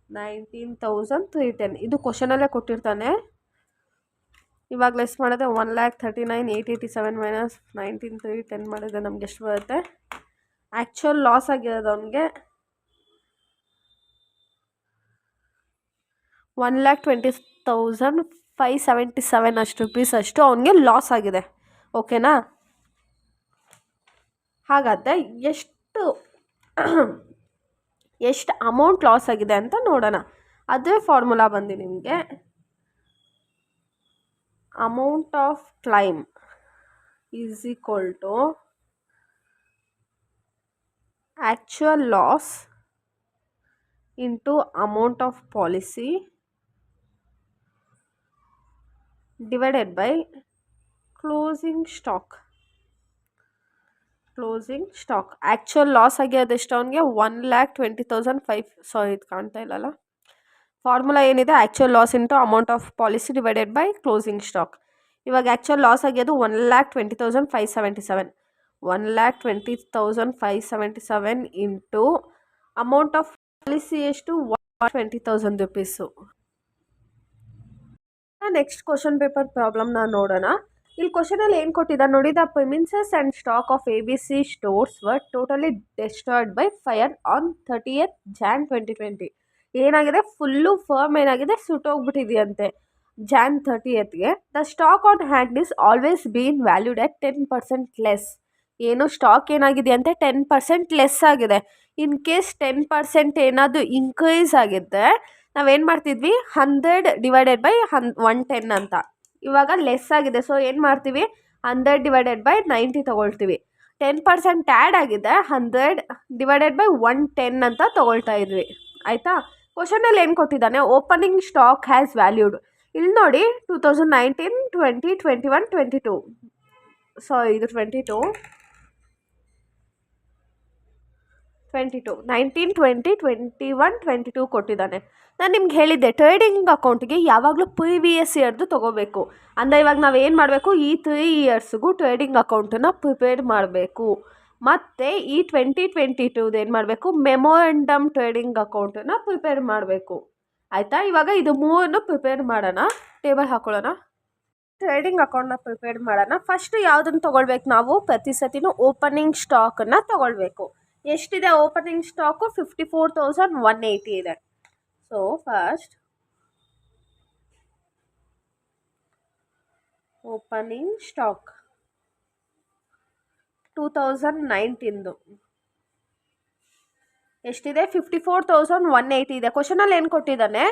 19,310 ಇದು ಕ್ವಶನಲ್ಲೇ ಕೊಟ್ಟಿರ್ತಾನೆ. ಇವಾಗ ಲೆಸ್ ಮಾಡಿದ್ರೆ 1,39,887 ಮೈನಸ್ 19,310 ಮಾಡಿದ್ರೆ ನಮ್ಗೆ ಎಷ್ಟು ಬರುತ್ತೆ? ಆ್ಯಕ್ಚುಯಲ್ ಲಾಸ್ ಆಗಿರೋದು ಅವನಿಗೆ 1,20,577 ಅಷ್ಟು ರುಪೀಸ್ ಅಷ್ಟು ಅವನಿಗೆ ಲಾಸ್ ಆಗಿದೆ. ಓಕೆನಾ? ಹಾಗಾದರೆ ಎಷ್ಟು ಅಮೌಂಟ್ ಲಾಸ್ ಆಗಿದೆ ಅಂತ ನೋಡೋಣ. ಅದೇ ಫಾರ್ಮುಲಾ ಬಂದು ನಿಮಗೆ amount of claim is equal to actual loss into amount of policy divided by closing stock. Actual loss ಆಗಿರೋದೆಷ್ಟು ಅವನಿಗೆ? 1,20,500. ಇದು ಕಾಣ್ತಾ ಇಲ್ಲಲ್ಲ. ಫಾರ್ಮುಲಾ ಏನಿದೆ? Actual loss into amount of policy divided by closing stock. ಇವಾಗ ಆ್ಯಕ್ಚುಯಲ್ ಲಾಸ್ ಆಗಿರೋದು 1,20,577. 1,20,577 ಇಂಟು ಅಮೌಂಟ್ ಆಫ್ ಪಾಲಿಸಿ ಎಷ್ಟು? 120,000 ರುಪೀಸು. ನೆಕ್ಸ್ಟ್ ಕ್ವಶನ್ ಪೇಪರ್ ಪ್ರಾಬ್ಲಮ್ನ ನೋಡೋಣ. ಇಲ್ಲಿ ಕ್ವಶನಲ್ಲಿ ಏನು ಕೊಟ್ಟಿದ್ದಾರೆ ನೋಡಿ. The premises and stock of ABC stores var totally destroyed by fire on 30th Jan 2020. ಏನಾಗಿದೆ? ಫುಲ್ಲು ಫರ್ಮ್ ಏನಾಗಿದೆ? ಸುಟ್ಟೋಗ್ಬಿಟ್ಟಿದೆಯಂತೆ Jan 30th. The stock on hand is always been valued at 10% less. ಏನು ಸ್ಟಾಕ್ ಏನಾಗಿದೆ ಅಂತೆ? 10% ಲೆಸ್ ಆಗಿದೆ. ಇನ್ ಕೇಸ್ 10% ಏನಾದರೂ ಇನ್ಕ್ರೀಸ್ ಆಗಿದ್ದರೆ ನಾವೇನು ಮಾಡ್ತಿದ್ವಿ? 100 ಡಿವೈಡೆಡ್ ಬೈ 110 ಅಂತ. ಇವಾಗ ಲೆಸ್ ಆಗಿದೆ, ಸೊ ಏನು ಮಾಡ್ತೀವಿ? 100 ಡಿವೈಡೆಡ್ ಬೈ 90 ತೊಗೊಳ್ತೀವಿ. 10% ಆ್ಯಡ್ ಆಗಿದೆ, 100 ಡಿವೈಡೆಡ್ ಬೈ 110 ಅಂತ ತೊಗೊಳ್ತಾ ಇದ್ವಿ. ಆಯಿತಾ? ಕ್ವಶನಲ್ಲಿ ಏನು ಕೊಟ್ಟಿದ್ದಾನೆ? Opening stock has valued. ಇಲ್ಲಿ ನೋಡಿ 2019, 20, 21, 22. ಇದು 22, 19, 20, 21, 22 ಕೊಟ್ಟಿದ್ದಾನೆ. ನಾನು ನಿಮ್ಗೆ ಹೇಳಿದ್ದೆ ಟ್ರೇಡಿಂಗ್ ಅಕೌಂಟಿಗೆ ಯಾವಾಗಲೂ ಪ್ರಿವಿಯಸ್ ಇಯರ್ದು ತೊಗೋಬೇಕು. ಅಂದರೆ ಇವಾಗ ನಾವು ಏನು ಮಾಡಬೇಕು? ಈ 3 ಇಯರ್ಸ್ಗೂ ಟ್ರೇಡಿಂಗ್ ಅಕೌಂಟನ್ನು ಪ್ರಿಪೇರ್ ಮಾಡಬೇಕು. ಮತ್ತು ಈ 2022 ಏನು ಮಾಡಬೇಕು? ಮೆಮೊರಂಡಮ್ ಟ್ರೇಡಿಂಗ್ ಅಕೌಂಟನ್ನು ಪ್ರಿಪೇರ್ ಮಾಡಬೇಕು. ಆಯಿತಾ? ಇವಾಗ ಇದು 3 ಪ್ರಿಪೇರ್ ಮಾಡೋಣ. ಟೇಬಲ್ ಹಾಕೊಳ್ಳೋಣ. ಟ್ರೇಡಿಂಗ್ ಅಕೌಂಟ್ನ ಪ್ರಿಪೇರ್ ಮಾಡೋಣ. ಫಸ್ಟು ಯಾವುದನ್ನು ತೊಗೊಳ್ಬೇಕು ನಾವು? ಪ್ರತಿ ಸತಿನೂ ಓಪನಿಂಗ್ ಸ್ಟಾಕನ್ನು ತೊಗೊಳ್ಬೇಕು. ಎಷ್ಟಿದೆ ಓಪನಿಂಗ್ ಸ್ಟಾಕು? 54,180 ಇದೆ. ಸೊ ಫಸ್ಟ್ ಓಪನಿಂಗ್ ಸ್ಟಾಕ್ 2019 ಎಷ್ಟಿದೆ? 54,180 ಇದೆ. ಕ್ವಶನಲ್ಲಿ ಏನು ಕೊಟ್ಟಿದ್ದಾನೆ?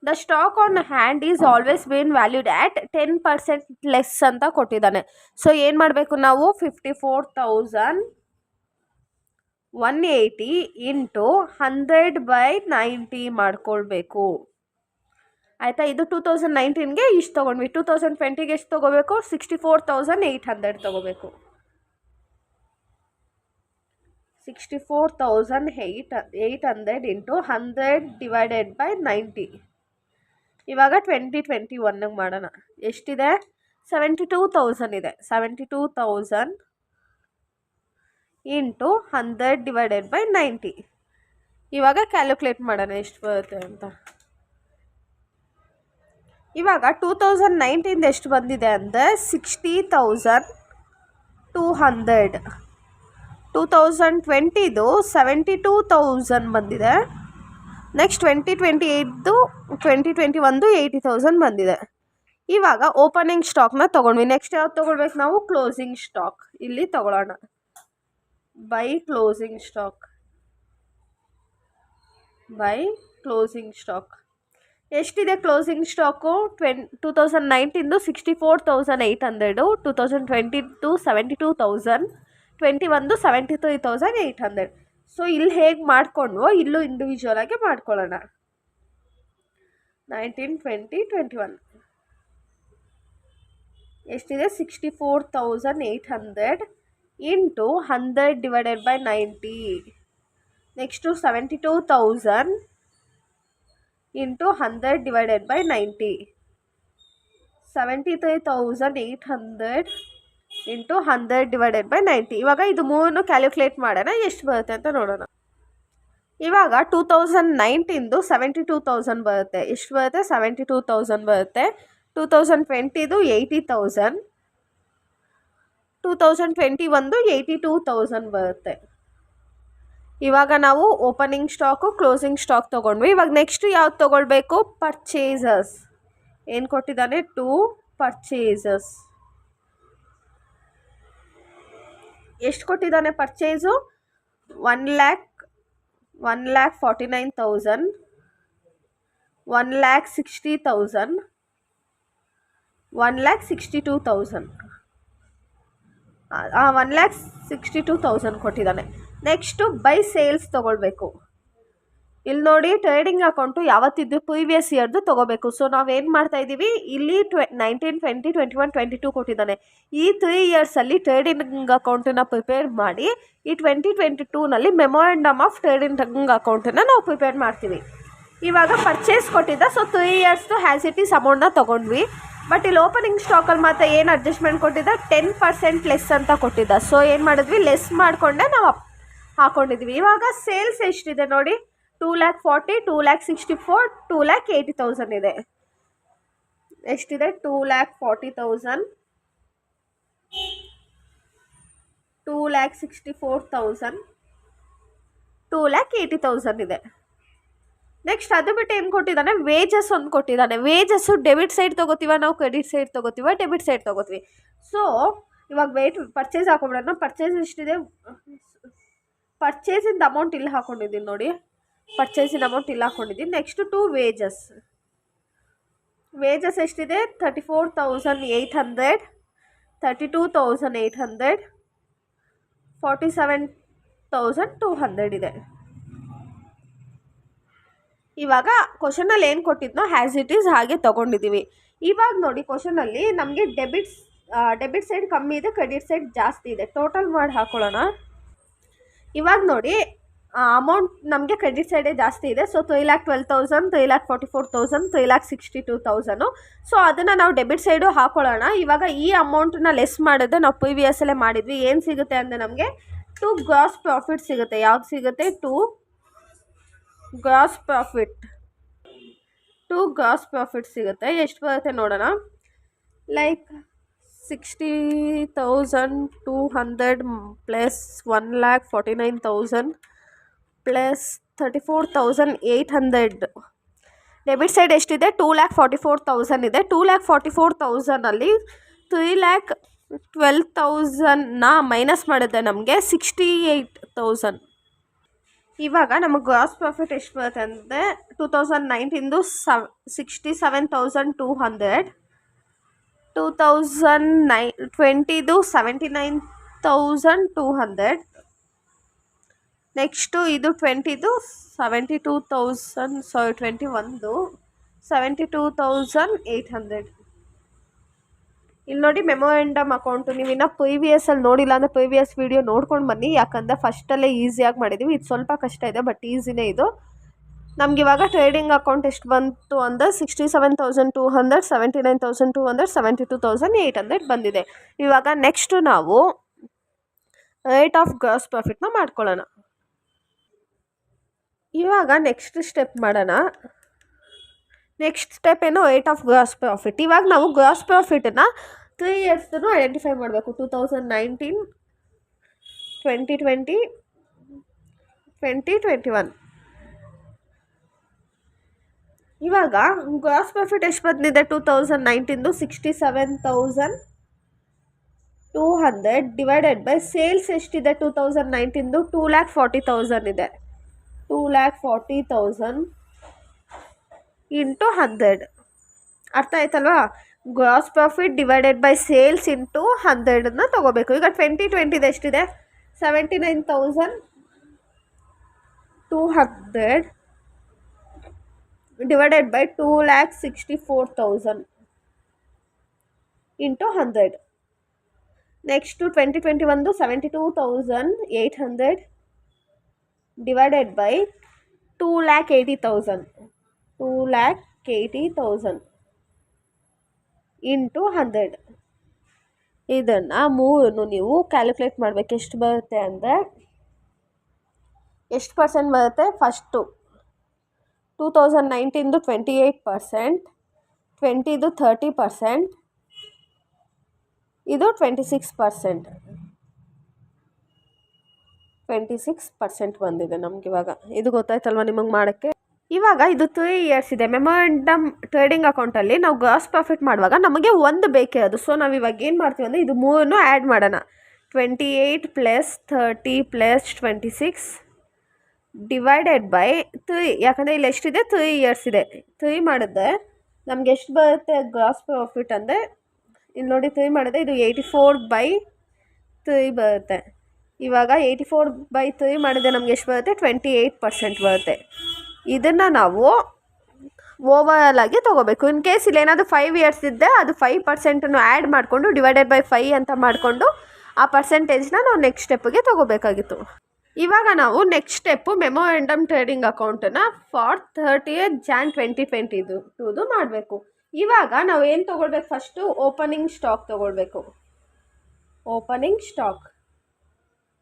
The stock on hand is always been valued at 10% less ಅಂತ ಕೊಟ್ಟಿದ್ದಾನೆ. ಸೊ ಏನು ಮಾಡಬೇಕು ನಾವು? 54,180 ಇಂಟು 100 ಬೈ 90 ಮಾಡ್ಕೊಳ್ಬೇಕು. ಆಯಿತಾ? ಇದು 2019ಗೆ ಇಷ್ಟು ತೊಗೊಂಡ್ವಿ. 2020ಗೆ ಎಷ್ಟು ತೊಗೋಬೇಕು? 64,800 ತೊಗೋಬೇಕು. 64,800 ಇಂಟು 100 ಡಿವೈಡೆಡ್ ಬೈ 90. ಇವಾಗ 2021ಗೆ ಮಾಡೋಣ. ಎಷ್ಟಿದೆ? 72,000 ಇದೆ. 72,000 ಇಂಟು 100 ಡಿವೈಡೆಡ್ ಬೈ 90. ಇವಾಗ ಕ್ಯಾಲ್ಕುಲೇಟ್ ಮಾಡೋಣ ಎಷ್ಟು ಬರುತ್ತೆ ಅಂತ. ಇವಾಗ 2019 ಎಷ್ಟು ಬಂದಿದೆ ಅಂದರೆ 60,200. 2020 72,000 ಬಂದಿದೆ. ನೆಕ್ಸ್ಟ್ 2021 80,000 ಬಂದಿದೆ. ಇವಾಗ ಓಪನಿಂಗ್ ಸ್ಟಾಕ್ನ ತೊಗೊಂಡ್ವಿ. ನೆಕ್ಸ್ಟ್ ಯಾವ್ದು ತೊಗೊಳ್ಬೇಕು ನಾವು? Closing stock. ಇಲ್ಲಿ ತೊಗೊಳ್ಳೋಣ. By closing stock. ಎಷ್ಟಿದೆ ಕ್ಲೋಸಿಂಗ್ ಸ್ಟಾಕು? 2019 64,800, 2022 72,000, 21 73,800. ಸೊ ಇಲ್ಲಿ ಹೇಗೆ ಮಾಡ್ಕೊಂಡ್ವೋ ಇಲ್ಲೂ ಇಂಡಿವಿಜುವಲ್ ಆಗಿ ಮಾಡ್ಕೊಳ್ಳೋಣ. 19, 20, 21 ಎಷ್ಟಿದೆ? 64,800 into 100 divided by 90. Next 72,000 into 100 divided by 90. 73,800 into 100 divided by 90. ಇವಾಗ ಇದು ಮೂರನ್ನು ಕ್ಯಾಲ್ಕುಲೇಟ್ ಮಾಡೋಣ, ಎಷ್ಟು ಬರುತ್ತೆ ಅಂತ ನೋಡೋಣ. ಇವಾಗ 2019 72,000 ಬರುತ್ತೆ. ಎಷ್ಟು ಬರುತ್ತೆ? 72,000 ಬರುತ್ತೆ. 2020 80,000, 2021 82,000 ಬರುತ್ತೆ. ಇವಾಗ ನಾವು ಓಪನಿಂಗ್ ಸ್ಟಾಕು ಕ್ಲೋಸಿಂಗ್ ಸ್ಟಾಕ್ ತೊಗೊಂಡ್ವಿ. ಇವಾಗ ನೆಕ್ಸ್ಟ್ ಯಾವ್ದು ತೊಗೊಳ್ಬೇಕು? ಪರ್ಚೇಸಸ್. ಏನು ಕೊಟ್ಟಿದ್ದಾನೆ? 2 ಪರ್ಚೇಸಸ್. ಎಷ್ಟು ಕೊಟ್ಟಿದ್ದಾನೆ ಪರ್ಚೇಸು? 1,49,000, 1,60,000, 1,62,000. 1,62,000 ಕೊಟ್ಟಿದ್ದಾನೆ. ನೆಕ್ಸ್ಟು ಬೈ ಸೇಲ್ಸ್ ತೊಗೊಳ್ಬೇಕು. ಇಲ್ಲಿ ನೋಡಿ, ಟ್ರೇಡಿಂಗ್ ಅಕೌಂಟು ಯಾವತ್ತಿದ್ದು ಪ್ರೀವಿಯಸ್ ಇಯರ್ದು ತೊಗೋಬೇಕು. ಸೊ ನಾವೇನು ಮಾಡ್ತಾಯಿದ್ದೀವಿ, ಇಲ್ಲಿ 19, 20, 21, 22 ಕೊಟ್ಟಿದ್ದಾನೆ. ಈ 3 ಇಯರ್ಸಲ್ಲಿ ಟ್ರೇಡಿಂಗ್ ಅಕೌಂಟನ್ನು ಪ್ರಿಪೇರ್ ಮಾಡಿ ಈ 2022ನಲ್ಲಿ ಮೆಮೊರಂಡಮ್ ಆಫ್ ಟ್ರೇಡಿಂಗ್ ಅಕೌಂಟನ್ನು ನಾವು ಪ್ರಿಪೇರ್ ಮಾಡ್ತೀವಿ. ಇವಾಗ ಪರ್ಚೇಸ್ ಕೊಟ್ಟಿದ್ದ, ಸೊ 3 ಇಯರ್ಸ್ದು ಹ್ಯಾಸ್ ಇಟ್ ಈಸ್ ಅಮೌಂಟ್ನ ತೊಗೊಂಡ್ವಿ. ಬಟ್ ಇಲ್ಲಿ ಓಪನಿಂಗ್ ಸ್ಟಾಕಲ್ಲಿ ಮಾತ್ರ ಏನು ಅಡ್ಜಸ್ಟ್ಮೆಂಟ್ ಕೊಟ್ಟಿದ್ದ? 10% ಲೆಸ್ ಅಂತ ಕೊಟ್ಟಿದ್ದ. ಸೊ ಏನು ಮಾಡಿದ್ವಿ? ಲೆಸ್ ಮಾಡಿಕೊಂಡೆ ನಾವು ಹಾಕ್ಕೊಂಡಿದ್ವಿ. ಇವಾಗ ಸೇಲ್ಸ್ ಎಷ್ಟಿದೆ ನೋಡಿ, 2,40,000, 2,64,000, 2,80,000 ಇದೆ. ಎಷ್ಟಿದೆ? 2,40,000, 2,64,000, 2,80,000 ಇದೆ. ನೆಕ್ಸ್ಟ್ ಅದು ಬಿಟ್ಟು ಏನು ಕೊಟ್ಟಿದ್ದಾನೆ? ವೇಜಸ್ ಒಂದು ಕೊಟ್ಟಿದ್ದಾನೆ. ವೇಜಸ್ಸು ಡೆಬಿಟ್ ಸೈಡ್ ತೊಗೋತೀವ ನಾವು, ಕ್ರೆಡಿಟ್ ಸೈಡ್ ತೊಗೋತೀವ, ಡೆಬಿಟ್ ಸೈಡ್ ತೊಗೋತೀವಿ. ಸೊ ಇವಾಗ ಪರ್ಚೇಸ್ ಹಾಕೊಂಡ್ಬಿಡೋಣ. ಪರ್ಚೇಸ್ ಎಷ್ಟಿದೆ? ಪರ್ಚೇಸಿಂದ ಅಮೌಂಟ್ ಇಲ್ಲಿ ಹಾಕ್ಕೊಂಡಿದ್ದೀನಿ ನೋಡಿ, ಪರ್ಚೇಸಿನ ಅಮೌಂಟ್ ಇಲ್ಲಿ ಹಾಕ್ಕೊಂಡಿದ್ದೀನಿ. ನೆಕ್ಸ್ಟ್ 2 ವೇಜಸ್ ಎಷ್ಟಿದೆ? 34,800, 32,800, 47,200 ಇದೆ. ಇವಾಗ ಕ್ವಶನಲ್ಲಿ ಏನು ಕೊಟ್ಟಿದ್ನೋ ಹ್ಯಾಸ್ ಇಟ್ ಈಸ್ ಹಾಗೆ ತೊಗೊಂಡಿದ್ದೀವಿ. ಇವಾಗ ನೋಡಿ, ಕ್ವಶನಲ್ಲಿ ನಮಗೆ ಡೆಬಿಟ್ ಸೈಡ್ ಕಮ್ಮಿ ಇದೆ, ಕ್ರೆಡಿಟ್ ಸೈಡ್ ಜಾಸ್ತಿ ಇದೆ. ಟೋಟಲ್ ಮಾಡಿ ಹಾಕೊಳ್ಳೋಣ. ಇವಾಗ ನೋಡಿ, ಅಮೌಂಟ್ ನಮಗೆ ಕ್ರೆಡಿಟ್ ಸೈಡೇ ಜಾಸ್ತಿ ಇದೆ. ಸೊ 3,12,000, 3,44,000, 3,62,000. ಸೊ ಅದನ್ನು ನಾವು ಡೆಬಿಟ್ ಸೈಡು ಹಾಕೊಳ್ಳೋಣ. ಇವಾಗ ಈ ಅಮೌಂಟನ್ನ ಲೆಸ್ ಮಾಡಿದ್ರೆ ನಾವು ಪ್ರಿವಿಯಸ್ಸಲ್ಲೇ ಮಾಡಿದ್ವಿ. ಏನು ಸಿಗುತ್ತೆ ಅಂದರೆ ನಮಗೆ 2 ಗ್ರಾಸ್ ಪ್ರಾಫಿಟ್ ಸಿಗುತ್ತೆ. ಯಾವ್ದು ಸಿಗುತ್ತೆ? 2 ಗ್ರಾಸ್ ಪ್ರಾಫಿಟ್ ಸಿಗುತ್ತೆ. ಎಷ್ಟು ಬರುತ್ತೆ ನೋಡೋಣ. Like 60,200 plus 1,49,000 plus 34,800. Debit side ಎಷ್ಟಿದೆ? 2,44,000 ಇದೆ. 2,44,000ಅಲ್ಲಿ 3,12,000ನ ಮೈನಸ್ ಮಾಡಿದ್ರೆ ನಮಗೆ 68,000. ಇವಾಗ ನಮಗೆ ಗ್ರಾಸ್ ಪ್ರಾಫಿಟ್ ಎಷ್ಟು ಬರುತ್ತೆ ಅಂದರೆ 2019 67,200, 2020 79,200, ನೆಕ್ಸ್ಟು ಇದು 20 72,000, 21 72,800. ಇಲ್ಲಿ ನೋಡಿ, ಮೆಮೊರಂಡಮ್ ಅಕೌಂಟು ನೀವು ಇನ್ನೂ ಪ್ರೀವಿಯಸ್ಸಲ್ಲಿ ನೋಡಿಲ್ಲ ಅಂದರೆ ಪ್ರೀವಿಯಸ್ ವೀಡಿಯೋ ನೋಡ್ಕೊಂಡು ಬನ್ನಿ. ಯಾಕಂದರೆ ಫಸ್ಟಲ್ಲೇ ಈಸಿಯಾಗಿ ಮಾಡಿದ್ದೀವಿ. ಇದು ಸ್ವಲ್ಪ ಕಷ್ಟ ಇದೆ, ಬಟ್ ಈಸಿನೇ ಇದು. ನಮ್ಗೆ ಇವಾಗ ಟ್ರೇಡಿಂಗ್ ಅಕೌಂಟ್ ಎಷ್ಟು ಬಂತು ಅಂದರೆ 67,200, 79,200, 72,800 ಬಂದಿದೆ. ಇವಾಗ ನೆಕ್ಸ್ಟು ನಾವು ರೇಟ್ ಆಫ್ ಗ್ರಾಸ್ ಪ್ರಾಫಿಟ್ನ ಮಾಡ್ಕೊಳ್ಳೋಣ. ಇವಾಗ ನೆಕ್ಸ್ಟ್ ಸ್ಟೆಪ್ ಮಾಡೋಣ. ನೆಕ್ಸ್ಟ್ ಸ್ಟೆಪ್ ಏನು, ರೇಟ್ ಆಫ್ ಗ್ರಾಸ್ ಪ್ರಾಫಿಟ್. ಇವಾಗ ನಾವು ಗ್ರಾಸ್ ಪ್ರಾಫಿಟನ್ನು 3 ಇಯರ್ಸ್ದು ಐಡೆಂಟಿಫೈ ಮಾಡಬೇಕು. 2019, 2020, 2021. ಇವಾಗ ಗ್ರಾಸ್ ಪ್ರಾಫಿಟ್ ಎಷ್ಟು ಬಂದಿದೆ 2019ದು 67,200 ಡಿವೈಡೆಡ್ ಬೈ ಸೇಲ್ಸ್ ಎಷ್ಟಿದೆ 2019ದು 2,40,000 ಇದೆ. 2,40,000 ಇಂಟು 100. ಅರ್ಥ ಆಯ್ತಲ್ವಾ? Gross profit divided by sales into 100ನ ತೊಗೋಬೇಕು. ಈಗ 2020 ಎಷ್ಟಿದೆ 79,200 divided by 2,64,000 into 100. Next 2021 72,800 divided by 2,80,000 into 100. ಇದನ್ನು ಮೂರನ್ನು ನೀವು ಕ್ಯಾಲ್ಕುಲೇಟ್ ಮಾಡಬೇಕು. ಎಷ್ಟು ಬರುತ್ತೆ ಅಂದರೆ, ಎಷ್ಟು ಪರ್ಸೆಂಟ್ ಬರುತ್ತೆ? ಫಸ್ಟು 2019ದು 28%, 20ದು 30%, ಇದು 26%. 26% ಬಂದಿದೆ ನಮಗಿವಾಗ. ಇದು ಗೊತ್ತಾಯ್ತಲ್ವ ನಿಮಗೆ ಮಾಡೋಕ್ಕೆ? ಇವಾಗ ಇದು 3 ಇಯರ್ಸ್ ಇದೆ. ಮೆಮೊರಂಡಮ್ ಟ್ರೇಡಿಂಗ್ ಅಕೌಂಟಲ್ಲಿ ನಾವು ಗ್ರಾಸ್ ಪ್ರಾಫಿಟ್ ಮಾಡುವಾಗ ನಮಗೆ ಒಂದು ಬೇಕೇ ಅದು. ಸೊ ನಾವು ಇವಾಗ ಏನು ಮಾಡ್ತೀವಿ ಅಂದರೆ, ಇದು ಮೂರನ್ನು ಆ್ಯಡ್ ಮಾಡೋಣ. 28 + 30 + 26 ಡಿವೈಡೆಡ್ ಬೈ 3. ಯಾಕಂದರೆ ಇಲ್ಲಿ ಎಷ್ಟಿದೆ 3 ಇಯರ್ಸ್ ಇದೆ. 3 ಮಾಡಿದ್ರೆ ನಮ್ಗೆ ಎಷ್ಟು ಬರುತ್ತೆ ಗ್ರಾಸ್ ಪ್ರಾಫಿಟ್ ಅಂದರೆ, ಇಲ್ಲಿ ನೋಡಿ 3 ಮಾಡಿದ್ರೆ ಇದು 84/3 ಬರುತ್ತೆ. ಇವಾಗ 84/3 ಮಾಡಿದ್ರೆ ನಮ್ಗೆ ಎಷ್ಟು ಬರುತ್ತೆ 28% ಬರುತ್ತೆ. ಇದನ್ನು ನಾವು ಓವರಾಲ್ ಆಗಿ ತೊಗೋಬೇಕು. ಇನ್ ಕೇಸ್ ಇಲ್ಲಿ ಏನಾದರೂ 5 ಇಯರ್ಸ್ ಇದ್ದರೆ ಅದು 5% ಆ್ಯಡ್ ಮಾಡಿಕೊಂಡು ಡಿವೈಡೆಡ್ ಬೈ 5 ಅಂತ ಮಾಡಿಕೊಂಡು ಆ ಪರ್ಸೆಂಟೇಜ್ನ ನಾವು ನೆಕ್ಸ್ಟ್ ಸ್ಟೆಪ್ಪಿಗೆ ತೊಗೋಬೇಕಾಗಿತ್ತು. ಇವಾಗ ನಾವು ನೆಕ್ಸ್ಟ್ ಸ್ಟೆಪ್ಪು ಮೆಮೊರಂಡಮ್ ಟ್ರೇಡಿಂಗ್ ಅಕೌಂಟನ್ನು ಫಾರ್ 30th Jan 2022 ಮಾಡಬೇಕು. ಇವಾಗ ನಾವು ಏನು ತೊಗೊಳ್ಬೇಕು? ಫಸ್ಟು ಓಪನಿಂಗ್ ಸ್ಟಾಕ್ ತೊಗೊಳ್ಬೇಕು. Opening stock.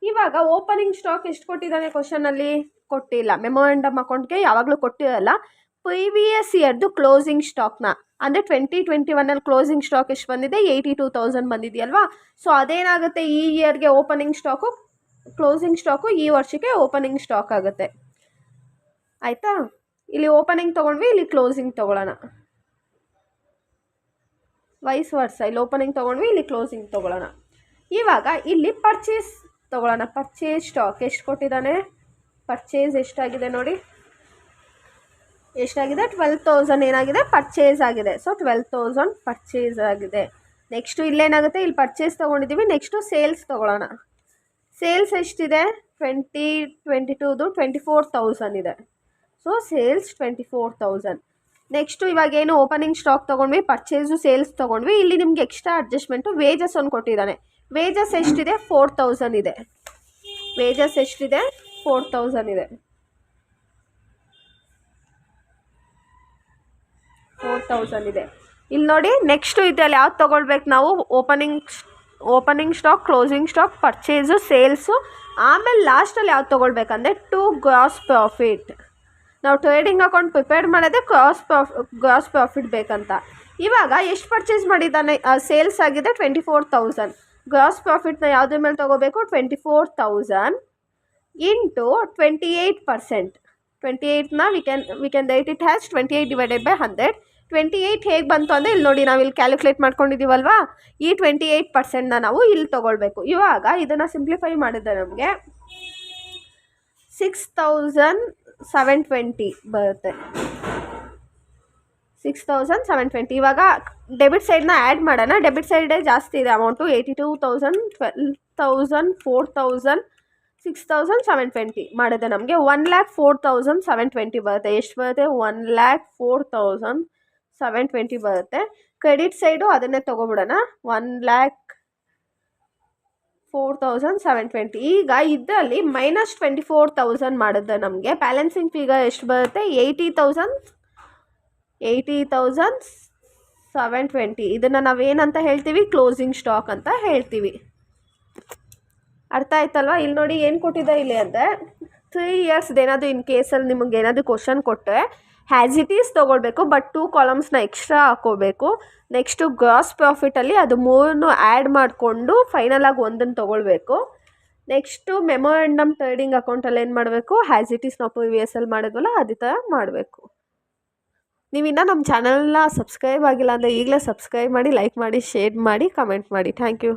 ಇವಾಗ ಓಪನಿಂಗ್ ಸ್ಟಾಕ್ ಎಷ್ಟು ಕೊಟ್ಟಿದ್ದಾನೆ ಕ್ವಶನಲ್ಲಿ? ಕೊಟ್ಟಿಲ್ಲ. ಮೆಮೊರಂಡಮ್ ಅಕೌಂಟ್ಗೆ ಯಾವಾಗಲೂ ಕೊಟ್ಟಿರಲ್ಲ. ಪ್ರೀವಿಯಸ್ ಇಯರ್ದು ಕ್ಲೋಸಿಂಗ್ ಸ್ಟಾಕ್ನ ಅಂದರೆ 2021 ಕ್ಲೋಸಿಂಗ್ ಸ್ಟಾಕ್ ಎಷ್ಟು ಬಂದಿದೆ 82,000 ಬಂದಿದೆಯಲ್ವಾ. ಸೊ ಅದೇನಾಗುತ್ತೆ, ಈ ಇಯರ್ಗೆ ಓಪನಿಂಗ್ ಸ್ಟಾಕು ಕ್ಲೋಸಿಂಗ್ ಸ್ಟಾಕು ಈ ವರ್ಷಕ್ಕೆ ಓಪನಿಂಗ್ ಸ್ಟಾಕ್ ಆಗುತ್ತೆ. ಆಯಿತಾ? ಇಲ್ಲಿ ಓಪನಿಂಗ್ ತೊಗೊಂಡ್ವಿ, ಇಲ್ಲಿ ಕ್ಲೋಸಿಂಗ್ ತೊಗೊಳ್ಳೋಣ. ವೈಸ್ ವರ್ಸ, ಇಲ್ಲಿ ಓಪನಿಂಗ್ ತೊಗೊಂಡ್ವಿ, ಇಲ್ಲಿ ಕ್ಲೋಸಿಂಗ್ ತೊಗೊಳ್ಳೋಣ. ಇವಾಗ ಇಲ್ಲಿ ಪರ್ಚೇಸ್ ತೊಗೊಳ್ಳೋಣ. ಪರ್ಚೇಸ್ ಸ್ಟಾಕ್ ಎಷ್ಟು ಕೊಟ್ಟಿದ್ದಾನೆ? ಪರ್ಚೇಸ್ ಎಷ್ಟಾಗಿದೆ ನೋಡಿ, ಎಷ್ಟಾಗಿದೆ 12,000 ಏನಾಗಿದೆ ಪರ್ಚೇಸ್ ಆಗಿದೆ. ಸೊ 12,000 ಪರ್ಚೇಸ್ ಆಗಿದೆ. ನೆಕ್ಸ್ಟು ಇಲ್ಲೇನಾಗುತ್ತೆ, ಇಲ್ಲಿ ಪರ್ಚೇಸ್ ತೊಗೊಂಡಿದ್ದೀವಿ. ನೆಕ್ಸ್ಟು ಸೇಲ್ಸ್ ತೊಗೊಳ್ಳೋಣ. ಸೇಲ್ಸ್ ಎಷ್ಟಿದೆ 2022ದು 24,000 ಇದೆ. So sales 24,000. ನೆಕ್ಸ್ಟು ಇವಾಗೇನು ಓಪನಿಂಗ್ ಸ್ಟಾಕ್ ತೊಗೊಂಡ್ವಿ, ಪರ್ಚೇಸು ಸೇಲ್ಸ್ ತೊಗೊಂಡ್ವಿ. ಇಲ್ಲಿ ನಿಮ್ಗೆ ಎಕ್ಸ್ಟ್ರಾ ಅಡ್ಜಸ್ಟ್ಮೆಂಟು ವೇಜಸ್ ಒಂದು ಕೊಟ್ಟಿದ್ದಾನೆ. ವೇಜಸ್ ಎಷ್ಟಿದೆ 4,000 ಇದೆ. ವೇಜಸ್ ಎಷ್ಟಿದೆ 4,000 ಇದೆ. 4,000 ಇದೆ. ಇಲ್ಲಿ ನೋಡಿ ನೆಕ್ಸ್ಟು ಇದರಲ್ಲಿ ಯಾವ್ದು ತೊಗೊಳ್ಬೇಕು ನಾವು? Opening stock, closing stock, purchase, sales. ಆಮೇಲೆ ಲಾಸ್ಟಲ್ಲಿ ಯಾವ್ದು ತೊಗೊಳ್ಬೇಕಂದ್ರೆ ಟು ಗ್ರಾಸ್ ಪ್ರಾಫಿಟ್. ನಾವು ಟ್ರೇಡಿಂಗ್ ಅಕೌಂಟ್ ಪ್ರಿಪೇರ್ ಮಾಡೋದೇ ಗ್ರಾಸ್ ಪ್ರಾಫಿಟ್ ಬೇಕಂತ. ಇವಾಗ ಎಷ್ಟು ಪರ್ಚೇಸ್ ಮಾಡಿದ್ದಾನೆ? ಸೇಲ್ಸ್ ಆಗಿದೆ 24,000. ಗ್ರಾಸ್ ಪ್ರಾಫಿಟ್ನ ಯಾವುದ್ರ ಮೇಲೆ ತೊಗೋಬೇಕು? 24,000 ಇಂಟು 28%. 28ನ we can write it has 28 divided by 100. 28 ಹೇಗೆ ಬಂತು ಅಂದರೆ ಇಲ್ಲಿ ನೋಡಿ, ನಾವು ಇಲ್ಲಿ ಕ್ಯಾಲ್ಕುಲೇಟ್ ಮಾಡ್ಕೊಂಡಿದ್ದೀವಲ್ವಾ, ಈ 28%ನ ನಾವು ಇಲ್ಲಿ ತೊಗೊಳ್ಬೇಕು. ಇವಾಗ ಇದನ್ನು ಸಿಂಪ್ಲಿಫೈ ಮಾಡಿದ್ರೆ ನಮಗೆ 6,720 ಬರುತ್ತೆ. 6,720. ಇವಾಗ ಡೆಬಿಟ್ ಸೈಡ್ನ ಆ್ಯಡ್ ಮಾಡೋಣ. ಡೆಬಿಟ್ ಸೈಡೇ ಜಾಸ್ತಿ ಇದೆ ಅಮೌಂಟು. 82,000, 12,000, 4,000, 6,720 ಮಾಡಿದೆ ನಮಗೆ 1,04,720 ಬರುತ್ತೆ. ಎಷ್ಟು ಬರುತ್ತೆ? 1,04,720 ಬರುತ್ತೆ. ಕ್ರೆಡಿಟ್ ಸೈಡು ಅದನ್ನೇ ತೊಗೊಬಿಡೋಣ, 1,04,720. ಈಗ ಇದರಲ್ಲಿ -24,000 ಮಾಡಿದ್ರೆ ನಮಗೆ ಬ್ಯಾಲೆನ್ಸಿಂಗ್ ಫಿಗರ್ ಎಷ್ಟು ಬರುತ್ತೆ? 80,720. ಇದನ್ನು ನಾವೇನಂತ ಹೇಳ್ತೀವಿ? ಕ್ಲೋಸಿಂಗ್ ಸ್ಟಾಕ್ ಅಂತ ಹೇಳ್ತೀವಿ. ಅರ್ಥ ಆಯ್ತಲ್ವಾ? ಇಲ್ಲಿ ನೋಡಿ ಏನು ಕೊಟ್ಟಿದೆ ಇಲ್ಲಿ ಅಂದರೆ 3 ಇಯರ್ಸ್ದು ಏನಾದರೂ ಇನ್ ಕೇಸಲ್ಲಿ ನಿಮಗೆ ಏನಾದರೂ ಕ್ವಶನ್ ಕೊಟ್ಟರೆ ಹ್ಯಾಸ್ ಇಟ್ ಈಸ್ ತೊಗೊಳ್ಬೇಕು, ಬಟ್ 2 ಕಾಲಮ್ಸ್ನ ಎಕ್ಸ್ಟ್ರಾ ಹಾಕೋಬೇಕು. ನೆಕ್ಸ್ಟು ಗ್ರಾಸ್ ಪ್ರಾಫಿಟಲ್ಲಿ ಅದು 3 ಆ್ಯಡ್ ಮಾಡಿಕೊಂಡು ಫೈನಲಾಗಿ ಒಂದನ್ನು ತೊಗೊಳ್ಬೇಕು. ನೆಕ್ಸ್ಟು ಮೆಮೊರಂಡಮ್ ಟ್ರೇಡಿಂಗ್ ಅಕೌಂಟಲ್ಲಿ ಏನು ಮಾಡಬೇಕು, ಹ್ಯಾಸ್ ಇಟ್ ಈಸ್ ನಾವು ಪ್ರಿವಿಯಸ್ ಅಲ್ಲಿ ಮಾಡಿದ್ವಲ್ಲ ಅದೇ ಥರ ಮಾಡಬೇಕು. ನೀವಿನ್ನೂ ನಮ್ಮ ಚಾನಲ್ನ ಸಬ್ಸ್ಕ್ರೈಬ್ ಆಗಿಲ್ಲ ಅಂದರೆ ಈಗಲೇ ಸಬ್ಸ್ಕ್ರೈಬ್ ಮಾಡಿ, ಲೈಕ್ ಮಾಡಿ, ಶೇರ್ ಮಾಡಿ, ಕಮೆಂಟ್ ಮಾಡಿ. Thank you.